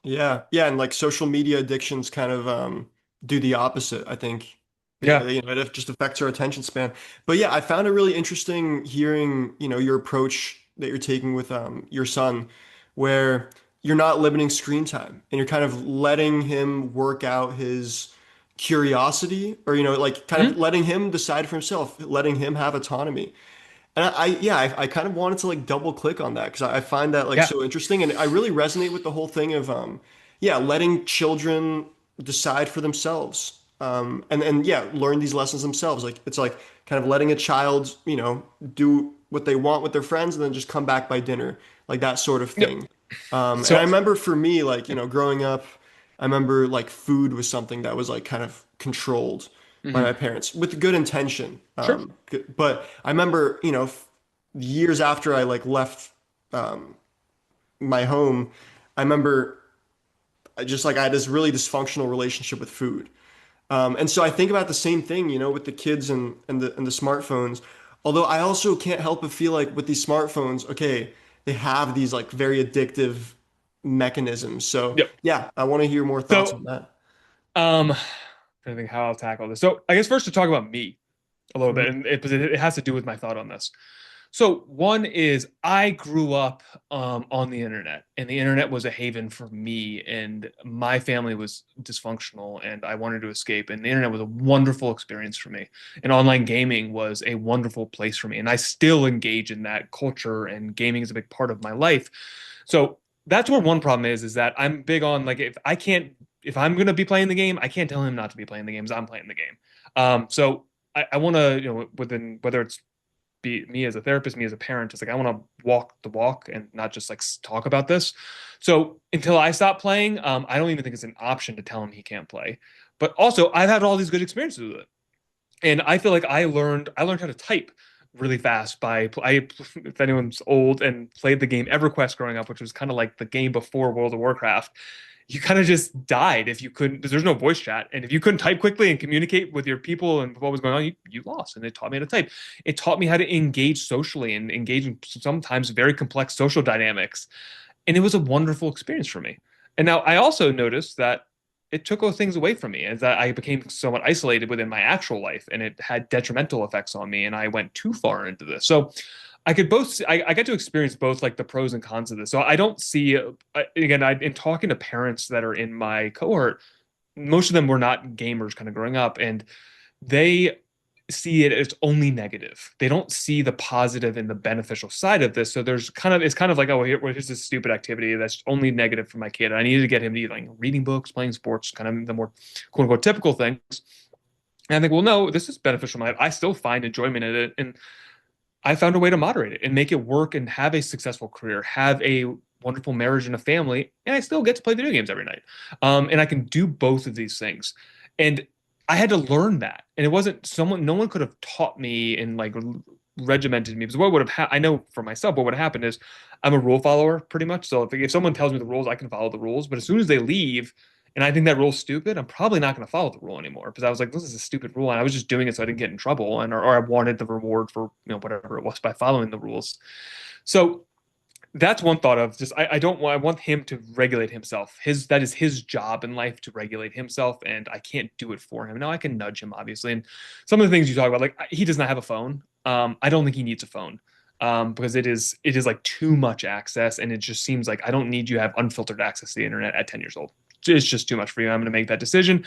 Yeah. Yeah. And like social media addictions kind of do the opposite, I think. Yeah. It just affects our attention span. But yeah, I found it really interesting hearing, your approach that you're taking with your son, where you're not limiting screen time and you're kind of letting him work out his curiosity or, like kind of Mhm. letting him decide for himself, letting him have autonomy. And I kind of wanted to like double click on that because I find that like Yeah. so interesting, and I really resonate with the whole thing of yeah, letting children decide for themselves, and yeah, learn these lessons themselves. Like it's like kind of letting a child, do what they want with their friends, and then just come back by dinner, like that sort of Yep. thing. And I So, remember for me, like growing up, I remember like food was something that was like kind of controlled by my mhm. parents with good intention. Sure. But I remember, years after I like left my home, I remember I had this really dysfunctional relationship with food. And so I think about the same thing, with the kids and the smartphones. Although I also can't help but feel like with these smartphones, okay, they have these like very addictive mechanisms. So Yep. yeah, I want to hear more thoughts So, on that. um, I think how I'll tackle this. So, I guess first to talk about me a little bit, Mhm. and it has to do with my thought on this. So one is I grew up on the internet, and the internet was a haven for me, and my family was dysfunctional, and I wanted to escape. And the internet was a wonderful experience for me, and online gaming was a wonderful place for me, and I still engage in that culture, and gaming is a big part of my life. So that's where one problem is that I'm big on like if I'm gonna be playing the game, I can't tell him not to be playing the games. I'm playing the game. So I want to, within whether it's be me as a therapist, me as a parent, it's like I want to walk the walk and not just like talk about this. So until I stop playing, I don't even think it's an option to tell him he can't play. But also, I've had all these good experiences with it, and I feel like I learned how to type really fast by if anyone's old and played the game EverQuest growing up, which was kind of like the game before World of Warcraft. You kind of just died if you couldn't, because there's no voice chat. And if you couldn't type quickly and communicate with your people and what was going on, you lost. And it taught me how to type. It taught me how to engage socially and engage in sometimes very complex social dynamics. And it was a wonderful experience for me. And now I also noticed that it took those things away from me as that I became somewhat isolated within my actual life, and it had detrimental effects on me. And I went too far into this. So I get to experience both like the pros and cons of this. So I don't see, again, in talking to parents that are in my cohort, most of them were not gamers kind of growing up, and they see it as only negative. They don't see the positive and the beneficial side of this. So it's kind of like, oh, here's this stupid activity that's only negative for my kid. I needed to get him to like reading books, playing sports, kind of the more quote unquote typical things. And I think, well, no, this is beneficial. I still find enjoyment in it. And I found a way to moderate it and make it work and have a successful career, have a wonderful marriage and a family, and I still get to play video games every night. And I can do both of these things. And I had to learn that. And it wasn't no one could have taught me and like regimented me. Because what would have I know for myself, what would have happened is I'm a rule follower pretty much. So if someone tells me the rules, I can follow the rules. But as soon as they leave, and I think that rule's stupid, I'm probably not going to follow the rule anymore because I was like, this is a stupid rule, and I was just doing it so I didn't get in trouble, or I wanted the reward for whatever it was by following the rules. So that's one thought of just I don't want I want him to regulate himself. That is his job in life to regulate himself, and I can't do it for him. Now I can nudge him obviously, and some of the things you talk about, like he does not have a phone. I don't think he needs a phone. Because it is like too much access, and it just seems like I don't need you to have unfiltered access to the internet at 10 years old. It's just too much for you. I'm going to make that decision.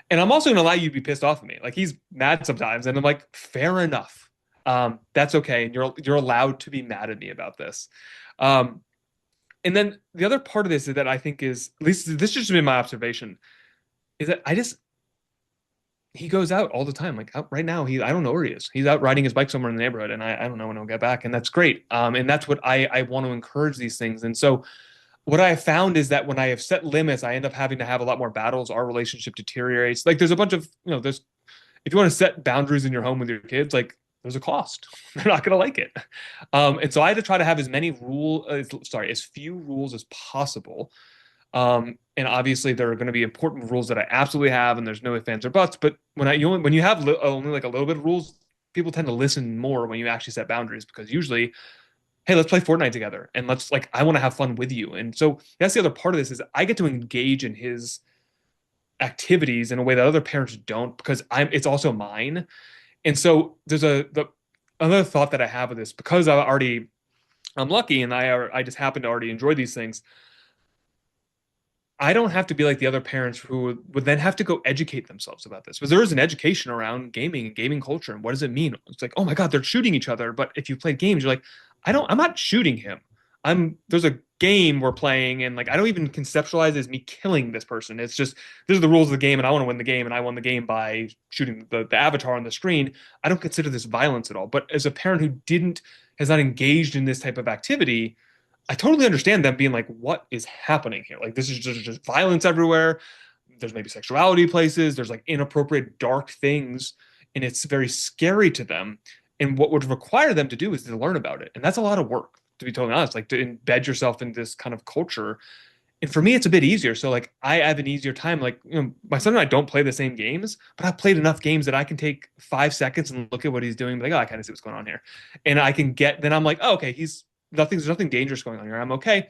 And I'm also going to allow you to be pissed off at me. Like he's mad sometimes. And I'm like, fair enough. That's okay. And you're allowed to be mad at me about this. Um, and then the other part of this is that I think is, at least this has just been my observation, is that he goes out all the time. Like out right now, I don't know where he is. He's out riding his bike somewhere in the neighborhood, and I don't know when he'll get back. And that's great. And that's what I want to encourage these things. And so what I have found is that when I have set limits, I end up having to have a lot more battles. Our relationship deteriorates. Like there's a bunch of, there's if you want to set boundaries in your home with your kids, like there's a cost. They're not going to like it. And so I had to try to have as few rules as possible. And obviously there are going to be important rules that I absolutely have, and there's no ifs, ands, or buts. But when you have only like a little bit of rules, people tend to listen more when you actually set boundaries because usually, hey, let's play Fortnite together, and I want to have fun with you. And so that's the other part of this is I get to engage in his activities in a way that other parents don't because it's also mine. And so there's another thought that I have with this because I'm lucky and I just happen to already enjoy these things. I don't have to be like the other parents who would then have to go educate themselves about this. Because there is an education around gaming and gaming culture. And what does it mean? It's like, oh my God, they're shooting each other. But if you play games, you're like, I'm not shooting him. There's a game we're playing, and like I don't even conceptualize it as me killing this person. It's just these are the rules of the game, and I want to win the game, and I won the game by shooting the avatar on the screen. I don't consider this violence at all. But as a parent who has not engaged in this type of activity, I totally understand them being like, what is happening here? Like, this is just violence everywhere. There's maybe sexuality places. There's like inappropriate, dark things. And it's very scary to them. And what would require them to do is to learn about it. And that's a lot of work, to be totally honest, like to embed yourself in this kind of culture. And for me, it's a bit easier. So like I have an easier time. Like, my son and I don't play the same games, but I've played enough games that I can take 5 seconds and look at what he's doing. And be like, oh, I kind of see what's going on here. And then I'm like, oh, okay, there's nothing dangerous going on here. I'm okay.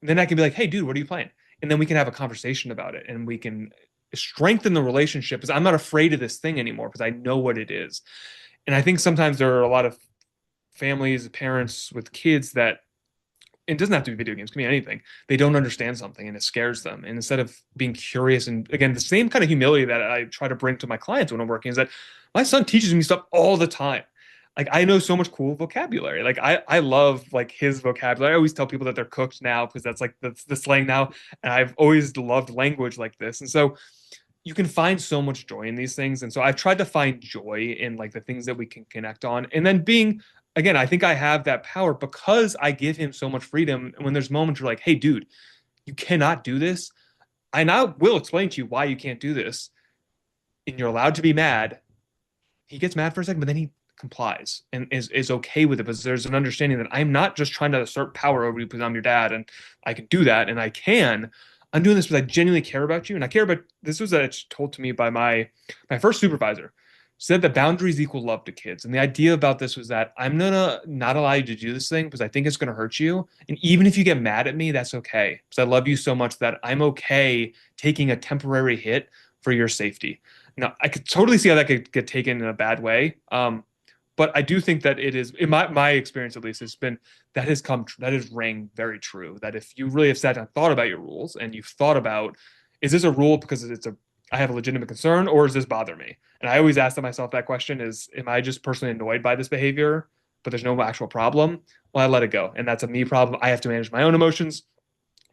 And then I can be like, hey, dude, what are you playing? And then we can have a conversation about it and we can strengthen the relationship because I'm not afraid of this thing anymore because I know what it is. And I think sometimes there are a lot of families, parents with kids that it doesn't have to be video games, it can be anything. They don't understand something and it scares them. And instead of being curious, and again, the same kind of humility that I try to bring to my clients when I'm working is that my son teaches me stuff all the time. Like I know so much cool vocabulary. Like I love like his vocabulary. I always tell people that they're cooked now because that's like the slang now. And I've always loved language like this. And so you can find so much joy in these things. And so I've tried to find joy in like the things that we can connect on. And then again, I think I have that power because I give him so much freedom. And when there's moments where like, hey, dude, you cannot do this. I now will explain to you why you can't do this. And you're allowed to be mad. He gets mad for a second, but then he complies and is okay with it because there's an understanding that I'm not just trying to assert power over you because I'm your dad and I can do that and I can. I'm doing this because I genuinely care about you and I care about this was told to me by my first supervisor said that boundaries equal love to kids. And the idea about this was that I'm gonna not allow you to do this thing because I think it's gonna hurt you. And even if you get mad at me, that's okay. Because I love you so much that I'm okay taking a temporary hit for your safety. Now, I could totally see how that could get taken in a bad way. But I do think that it is, in my experience at least, that has rang very true. That if you really have sat down and thought about your rules and you've thought about, is this a rule because I have a legitimate concern or does this bother me? And I always ask myself that question am I just personally annoyed by this behavior, but there's no actual problem? Well, I let it go. And that's a me problem. I have to manage my own emotions.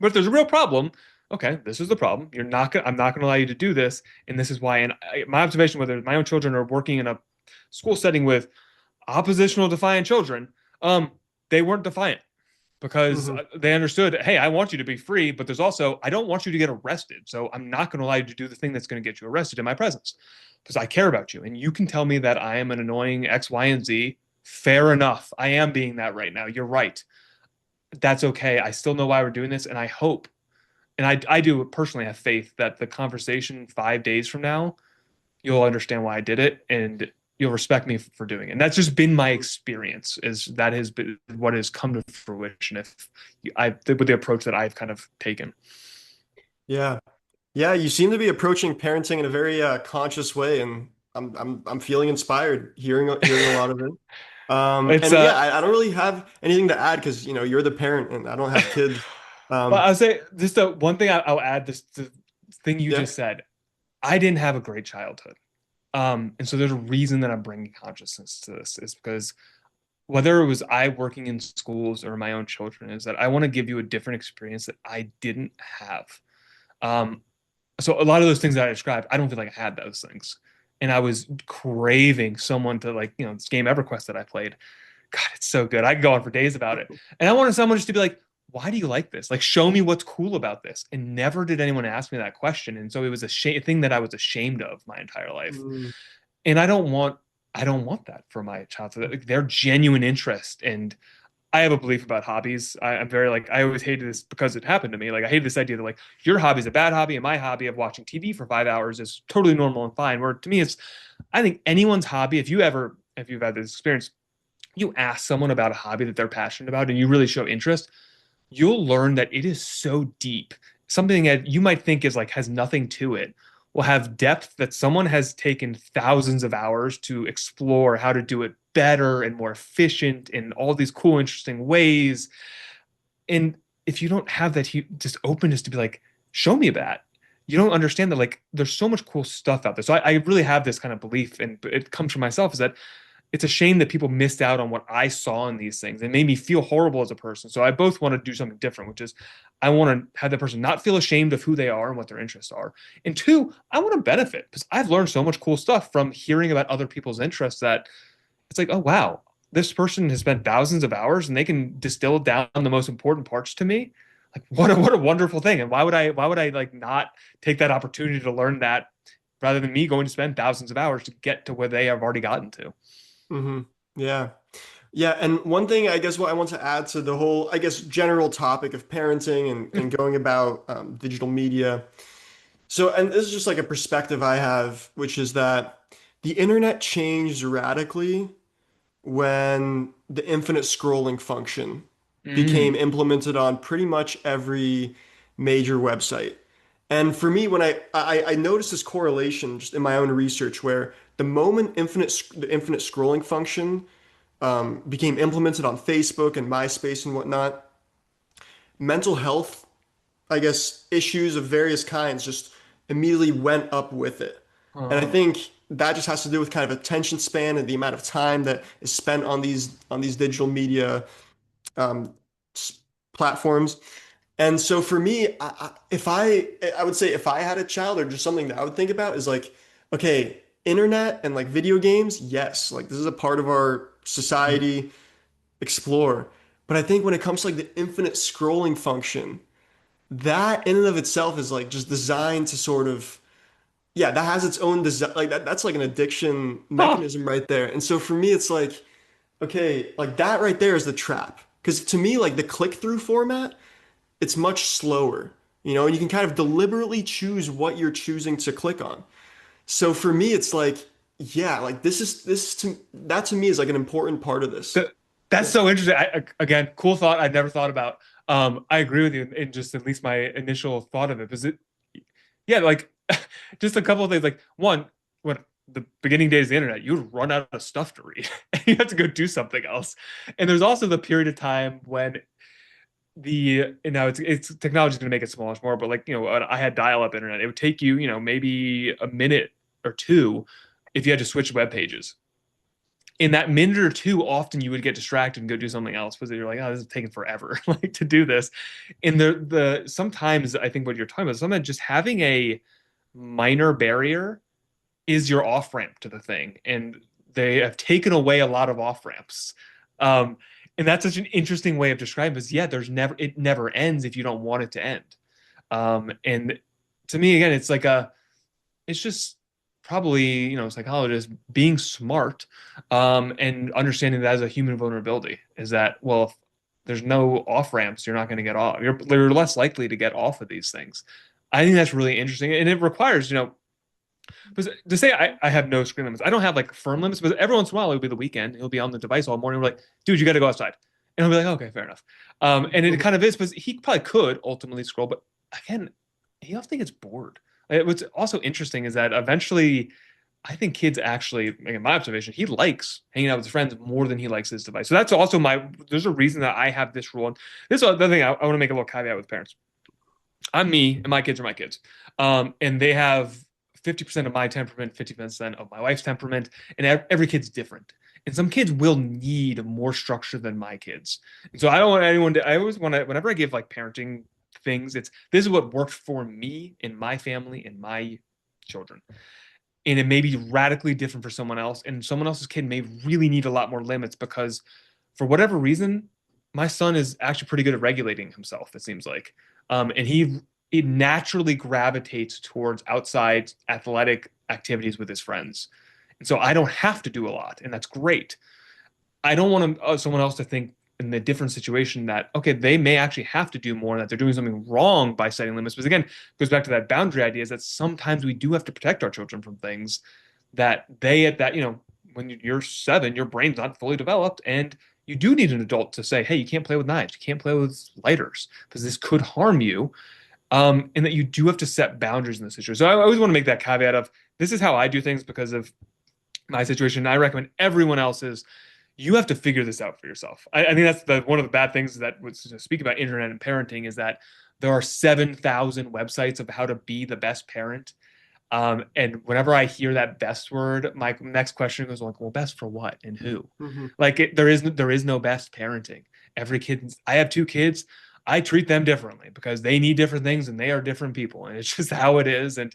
But if there's a real problem, okay, this is the problem. I'm not going to allow you to do this. And this is why, my observation, whether my own children are working in a school setting with oppositional defiant children, they weren't defiant because Hmm. they understood, hey, I want you to be free, but there's also, I don't want you to get arrested. So I'm not going to allow you to do the thing that's going to get you arrested in my presence because I care about you. And you can tell me that I am an annoying X, Y, and Z. Fair enough. I am being that right now. You're right. That's okay. I still know why we're doing this. And I hope, and I do personally have faith that the conversation 5 days from now, you'll understand why I did it. And you'll respect me for doing it. And that's just been my experience is that has been what has come to fruition with the approach that I've kind of taken. Yeah. Yeah, you seem to be approaching parenting in a very conscious way, and I'm feeling inspired hearing a lot of it. It's And yeah, I don't really have anything to add because you're the parent and I don't have kids. Well, Um, I'll say just the one thing I'll add this the thing you yeah. just said. I didn't have a great childhood. And so there's a reason that I'm bringing consciousness to this is because whether it was I working in schools or my own children, is that I want to give you a different experience that I didn't have. Um, so a lot of those things that I described, I don't feel like I had those things. And I was craving someone to this game EverQuest that I played. God, it's so good. I could go on for days about it. And I wanted someone just to be like, why do you like this? Like, show me what's cool about this. And never did anyone ask me that question. And so it was a thing that I was ashamed of my entire life. Mm, And I don't want that for my child. So that, like, their genuine interest. And I have a belief about hobbies. I'm very like, I always hated this because it happened to me. Like, I hate this idea that like your hobby is a bad hobby and my hobby of watching TV for 5 hours is totally normal and fine. Where to me, it's, I think anyone's hobby, if you've had this experience, you ask someone about a hobby that they're passionate about and you really show interest, you'll learn that it is so deep. Something that you might think is like has nothing to it will have depth that someone has taken thousands of hours to explore how to do it better and more efficient in all these cool, interesting ways. And if you don't have that just openness to be like, show me that, you don't understand that like there's so much cool stuff out there. So I really have this kind of belief, and it comes from myself, is that it's a shame that people missed out on what I saw in these things. It made me feel horrible as a person. So I both want to do something different, which is I want to have the person not feel ashamed of who they are and what their interests are. And two, I want to benefit because I've learned so much cool stuff from hearing about other people's interests that it's like, oh wow, this person has spent thousands of hours and they can distill down the most important parts to me. Like what a wonderful thing. And why would I like not take that opportunity to learn that rather than me going to spend thousands of hours to get to where they have already gotten to? hmm Yeah. Yeah, and one thing I guess what I want to add to the whole, I guess, general topic of parenting and going about digital media. So, and this is just like a perspective I have, which is that the internet changed radically when the infinite scrolling function became Mm. implemented on pretty much every major website. And for me, when I noticed this correlation just in my own research, where the moment the infinite scrolling function became implemented on Facebook and MySpace and whatnot, mental health, I guess, issues of various kinds just immediately went up with it. And I Uh, think that just has to do with kind of attention span and the amount of time that is spent on these digital media um, platforms. And so for me, I would say if I had a child or just something that I would think about is like, okay, internet and like video games, yes, like this is a part of our society, explore. But I think when it comes to like the infinite scrolling function, that in and of itself is like just designed to sort of, yeah, that has its own design. Like that's like an addiction huh. mechanism right there. And so for me, it's like, okay, like that right there is the trap. Because to me, like the click-through format, it's much slower, you know, and you can kind of deliberately choose what you're choosing to click on. So for me, it's like, yeah, like this to that to me is like an important part of this. That's Yeah. so interesting. Again, cool thought I'd never thought about. I agree with you in just at least my initial thought of it. Because yeah, like just a couple of things. Like one, when the beginning days of the internet, you would run out of stuff to read and you have to go do something else. And there's also the period of time when it's technology is going to make it smaller more, but like, when I had dial-up internet, it would take you, maybe a minute or two if you had to switch web pages. In that minute or two, often you would get distracted and go do something else because you're like, oh, this is taking forever, like to do this. And the sometimes I think what you're talking about, sometimes just having a minor barrier is your off ramp to the thing, and they have taken away a lot of off ramps. Um, and that's such an interesting way of describing because yeah, it never ends if you don't want it to end. And to me, again, it's just probably, psychologists being smart, and understanding that as a human vulnerability is that, well, if there's no off ramps, you're not going to get off. You're less likely to get off of these things. I think that's really interesting. And it requires, because to say I have no screen limits, I don't have like firm limits, but every once in a while it'll be the weekend. He'll be on the device all morning. We're like, dude, you got to go outside. And I'll be like, okay, fair enough. And it kind of is, because he probably could ultimately scroll, but again, he often gets bored. What's also interesting is that eventually, I think kids actually, like in my observation, he likes hanging out with his friends more than he likes his device. So that's also there's a reason that I have this rule. And this is the other thing I want to make a little caveat with parents. I'm me and my kids are my kids. And they have 50% of my temperament, 50% of my wife's temperament, and every kid's different. And some kids will need more structure than my kids. And so I don't want anyone to, I always want to, whenever I give like parenting things, this is what worked for me in my family and my children. And it may be radically different for someone else. And someone else's kid may really need a lot more limits because for whatever reason, my son is actually pretty good at regulating himself, it seems like. And he naturally gravitates towards outside athletic activities with his friends. And so I don't have to do a lot, and that's great. I don't want someone else to think in a different situation that, okay, they may actually have to do more, and that they're doing something wrong by setting limits. But again, it goes back to that boundary idea is that sometimes we do have to protect our children from things that they, at that, when you're 7, your brain's not fully developed, and you do need an adult to say, hey, you can't play with knives, you can't play with lighters, because this could harm you. And that you do have to set boundaries in this situation. So I always want to make that caveat of this is how I do things because of my situation. I recommend everyone else's. You have to figure this out for yourself. I think that's one of the bad things that was to speak about internet and parenting is that there are 7,000 websites of how to be the best parent. And whenever I hear that best word, my next question goes like, well, best for what and who? Hmm. Like there is no best parenting. Every kid, I have 2 kids. I treat them differently because they need different things and they are different people, and it's just how it is. And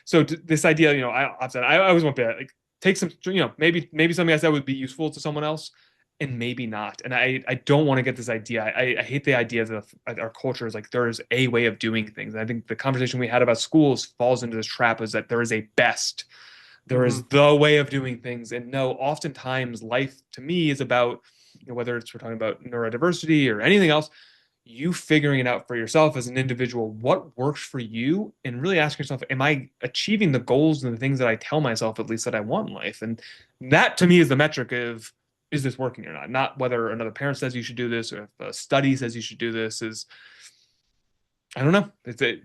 so this idea, I always want to like take some, maybe something I said would be useful to someone else, and maybe not. And I don't want to get this idea. I hate the idea that our culture is like there is a way of doing things. And I think the conversation we had about schools falls into this trap is that there is a best, there is Hmm. the way of doing things. And no, oftentimes life to me is about, whether it's we're talking about neurodiversity or anything else, you figuring it out for yourself as an individual, what works for you, and really ask yourself, am I achieving the goals and the things that I tell myself at least that I want in life? And that to me is the metric of, is this working or not? Not whether another parent says you should do this or if a study says you should do this. Is, I don't know.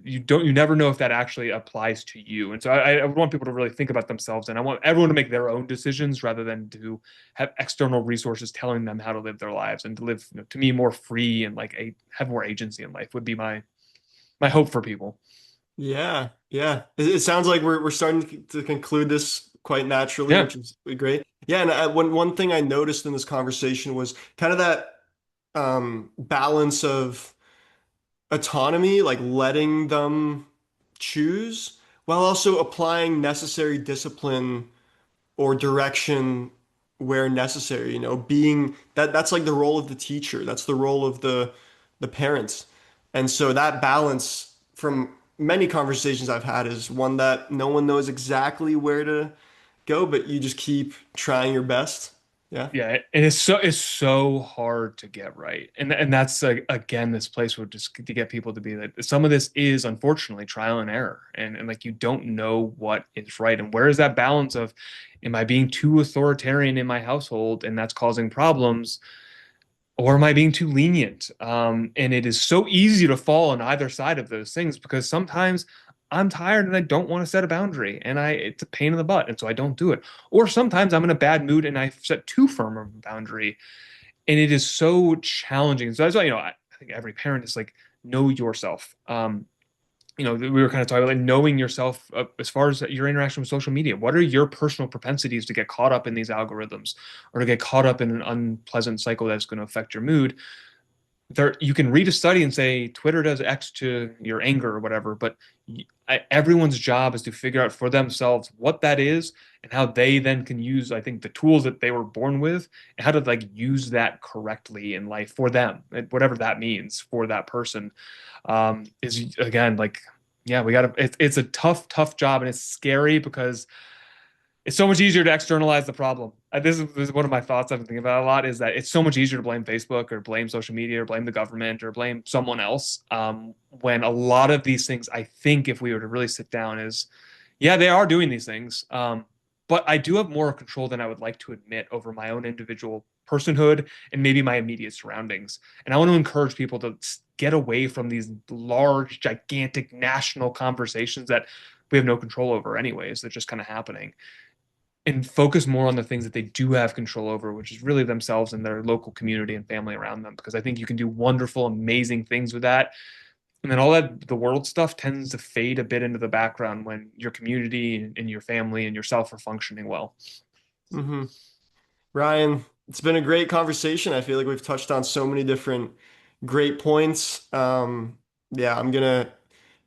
You never know if that actually applies to you. And so I want people to really think about themselves, and I want everyone to make their own decisions rather than to have external resources telling them how to live their lives, and to live, to me, more free and like have more agency in life would be my hope for people. Yeah, yeah. It sounds like we're starting to conclude this quite naturally, Yeah. which is great. Yeah, and one thing I noticed in this conversation was kind of that balance of autonomy, like letting them choose, while also applying necessary discipline or direction where necessary, being that's like the role of the teacher. That's the role of the parents. And so that balance from many conversations I've had is one that no one knows exactly where to go, but you just keep trying your best. Yeah. Yeah, and it's so hard to get right, and that's again this place where just to get people to be that some of this is unfortunately trial and error, and like you don't know what is right, and where is that balance of, am I being too authoritarian in my household and that's causing problems, or am I being too lenient? And it is so easy to fall on either side of those things because sometimes I'm tired and I don't want to set a boundary, and it's a pain in the butt, and so I don't do it. Or sometimes I'm in a bad mood and I set too firm of a boundary, and it is so challenging. So that's why, I think every parent is like, know yourself. We were kind of talking about like knowing yourself, as far as your interaction with social media. What are your personal propensities to get caught up in these algorithms, or to get caught up in an unpleasant cycle that's going to affect your mood? There, you can read a study and say Twitter does X to your anger or whatever, but everyone's job is to figure out for themselves what that is and how they then can use, I think, the tools that they were born with, and how to like use that correctly in life for them, whatever that means for that person. Is again like, yeah, we got to. It's a tough job, and it's scary because it's so much easier to externalize the problem. This is one of my thoughts I've been thinking about a lot, is that it's so much easier to blame Facebook or blame social media or blame the government or blame someone else, when a lot of these things, I think if we were to really sit down, is, yeah, they are doing these things. But I do have more control than I would like to admit over my own individual personhood and maybe my immediate surroundings. And I want to encourage people to get away from these large, gigantic national conversations that we have no control over anyways. They're just kind of happening, and focus more on the things that they do have control over, which is really themselves and their local community and family around them. Because I think you can do wonderful, amazing things with that. And then all that, the world stuff tends to fade a bit into the background when your community and your family and yourself are functioning well. Hmm. Ryan, it's been a great conversation. I feel like we've touched on so many different great points. Yeah, I'm gonna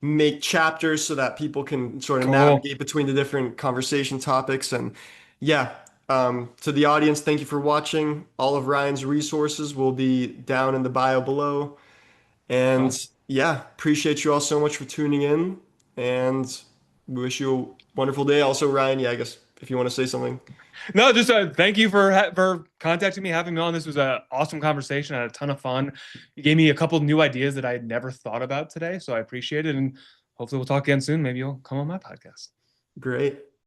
make chapters so that people can sort of Cool. navigate between the different conversation topics. And yeah, To the audience, thank you for watching. All of Ryan's resources will be down in the bio below. And Awesome. yeah, appreciate you all so much for tuning in. And we wish you a wonderful day. Also, Ryan, yeah, I guess if you want to say something. No, just thank you for contacting me, having me on. This was an awesome conversation. I had a ton of fun. You gave me a couple of new ideas that I had never thought about today, so I appreciate it. And hopefully, we'll talk again soon. Maybe you'll come on my podcast. Great.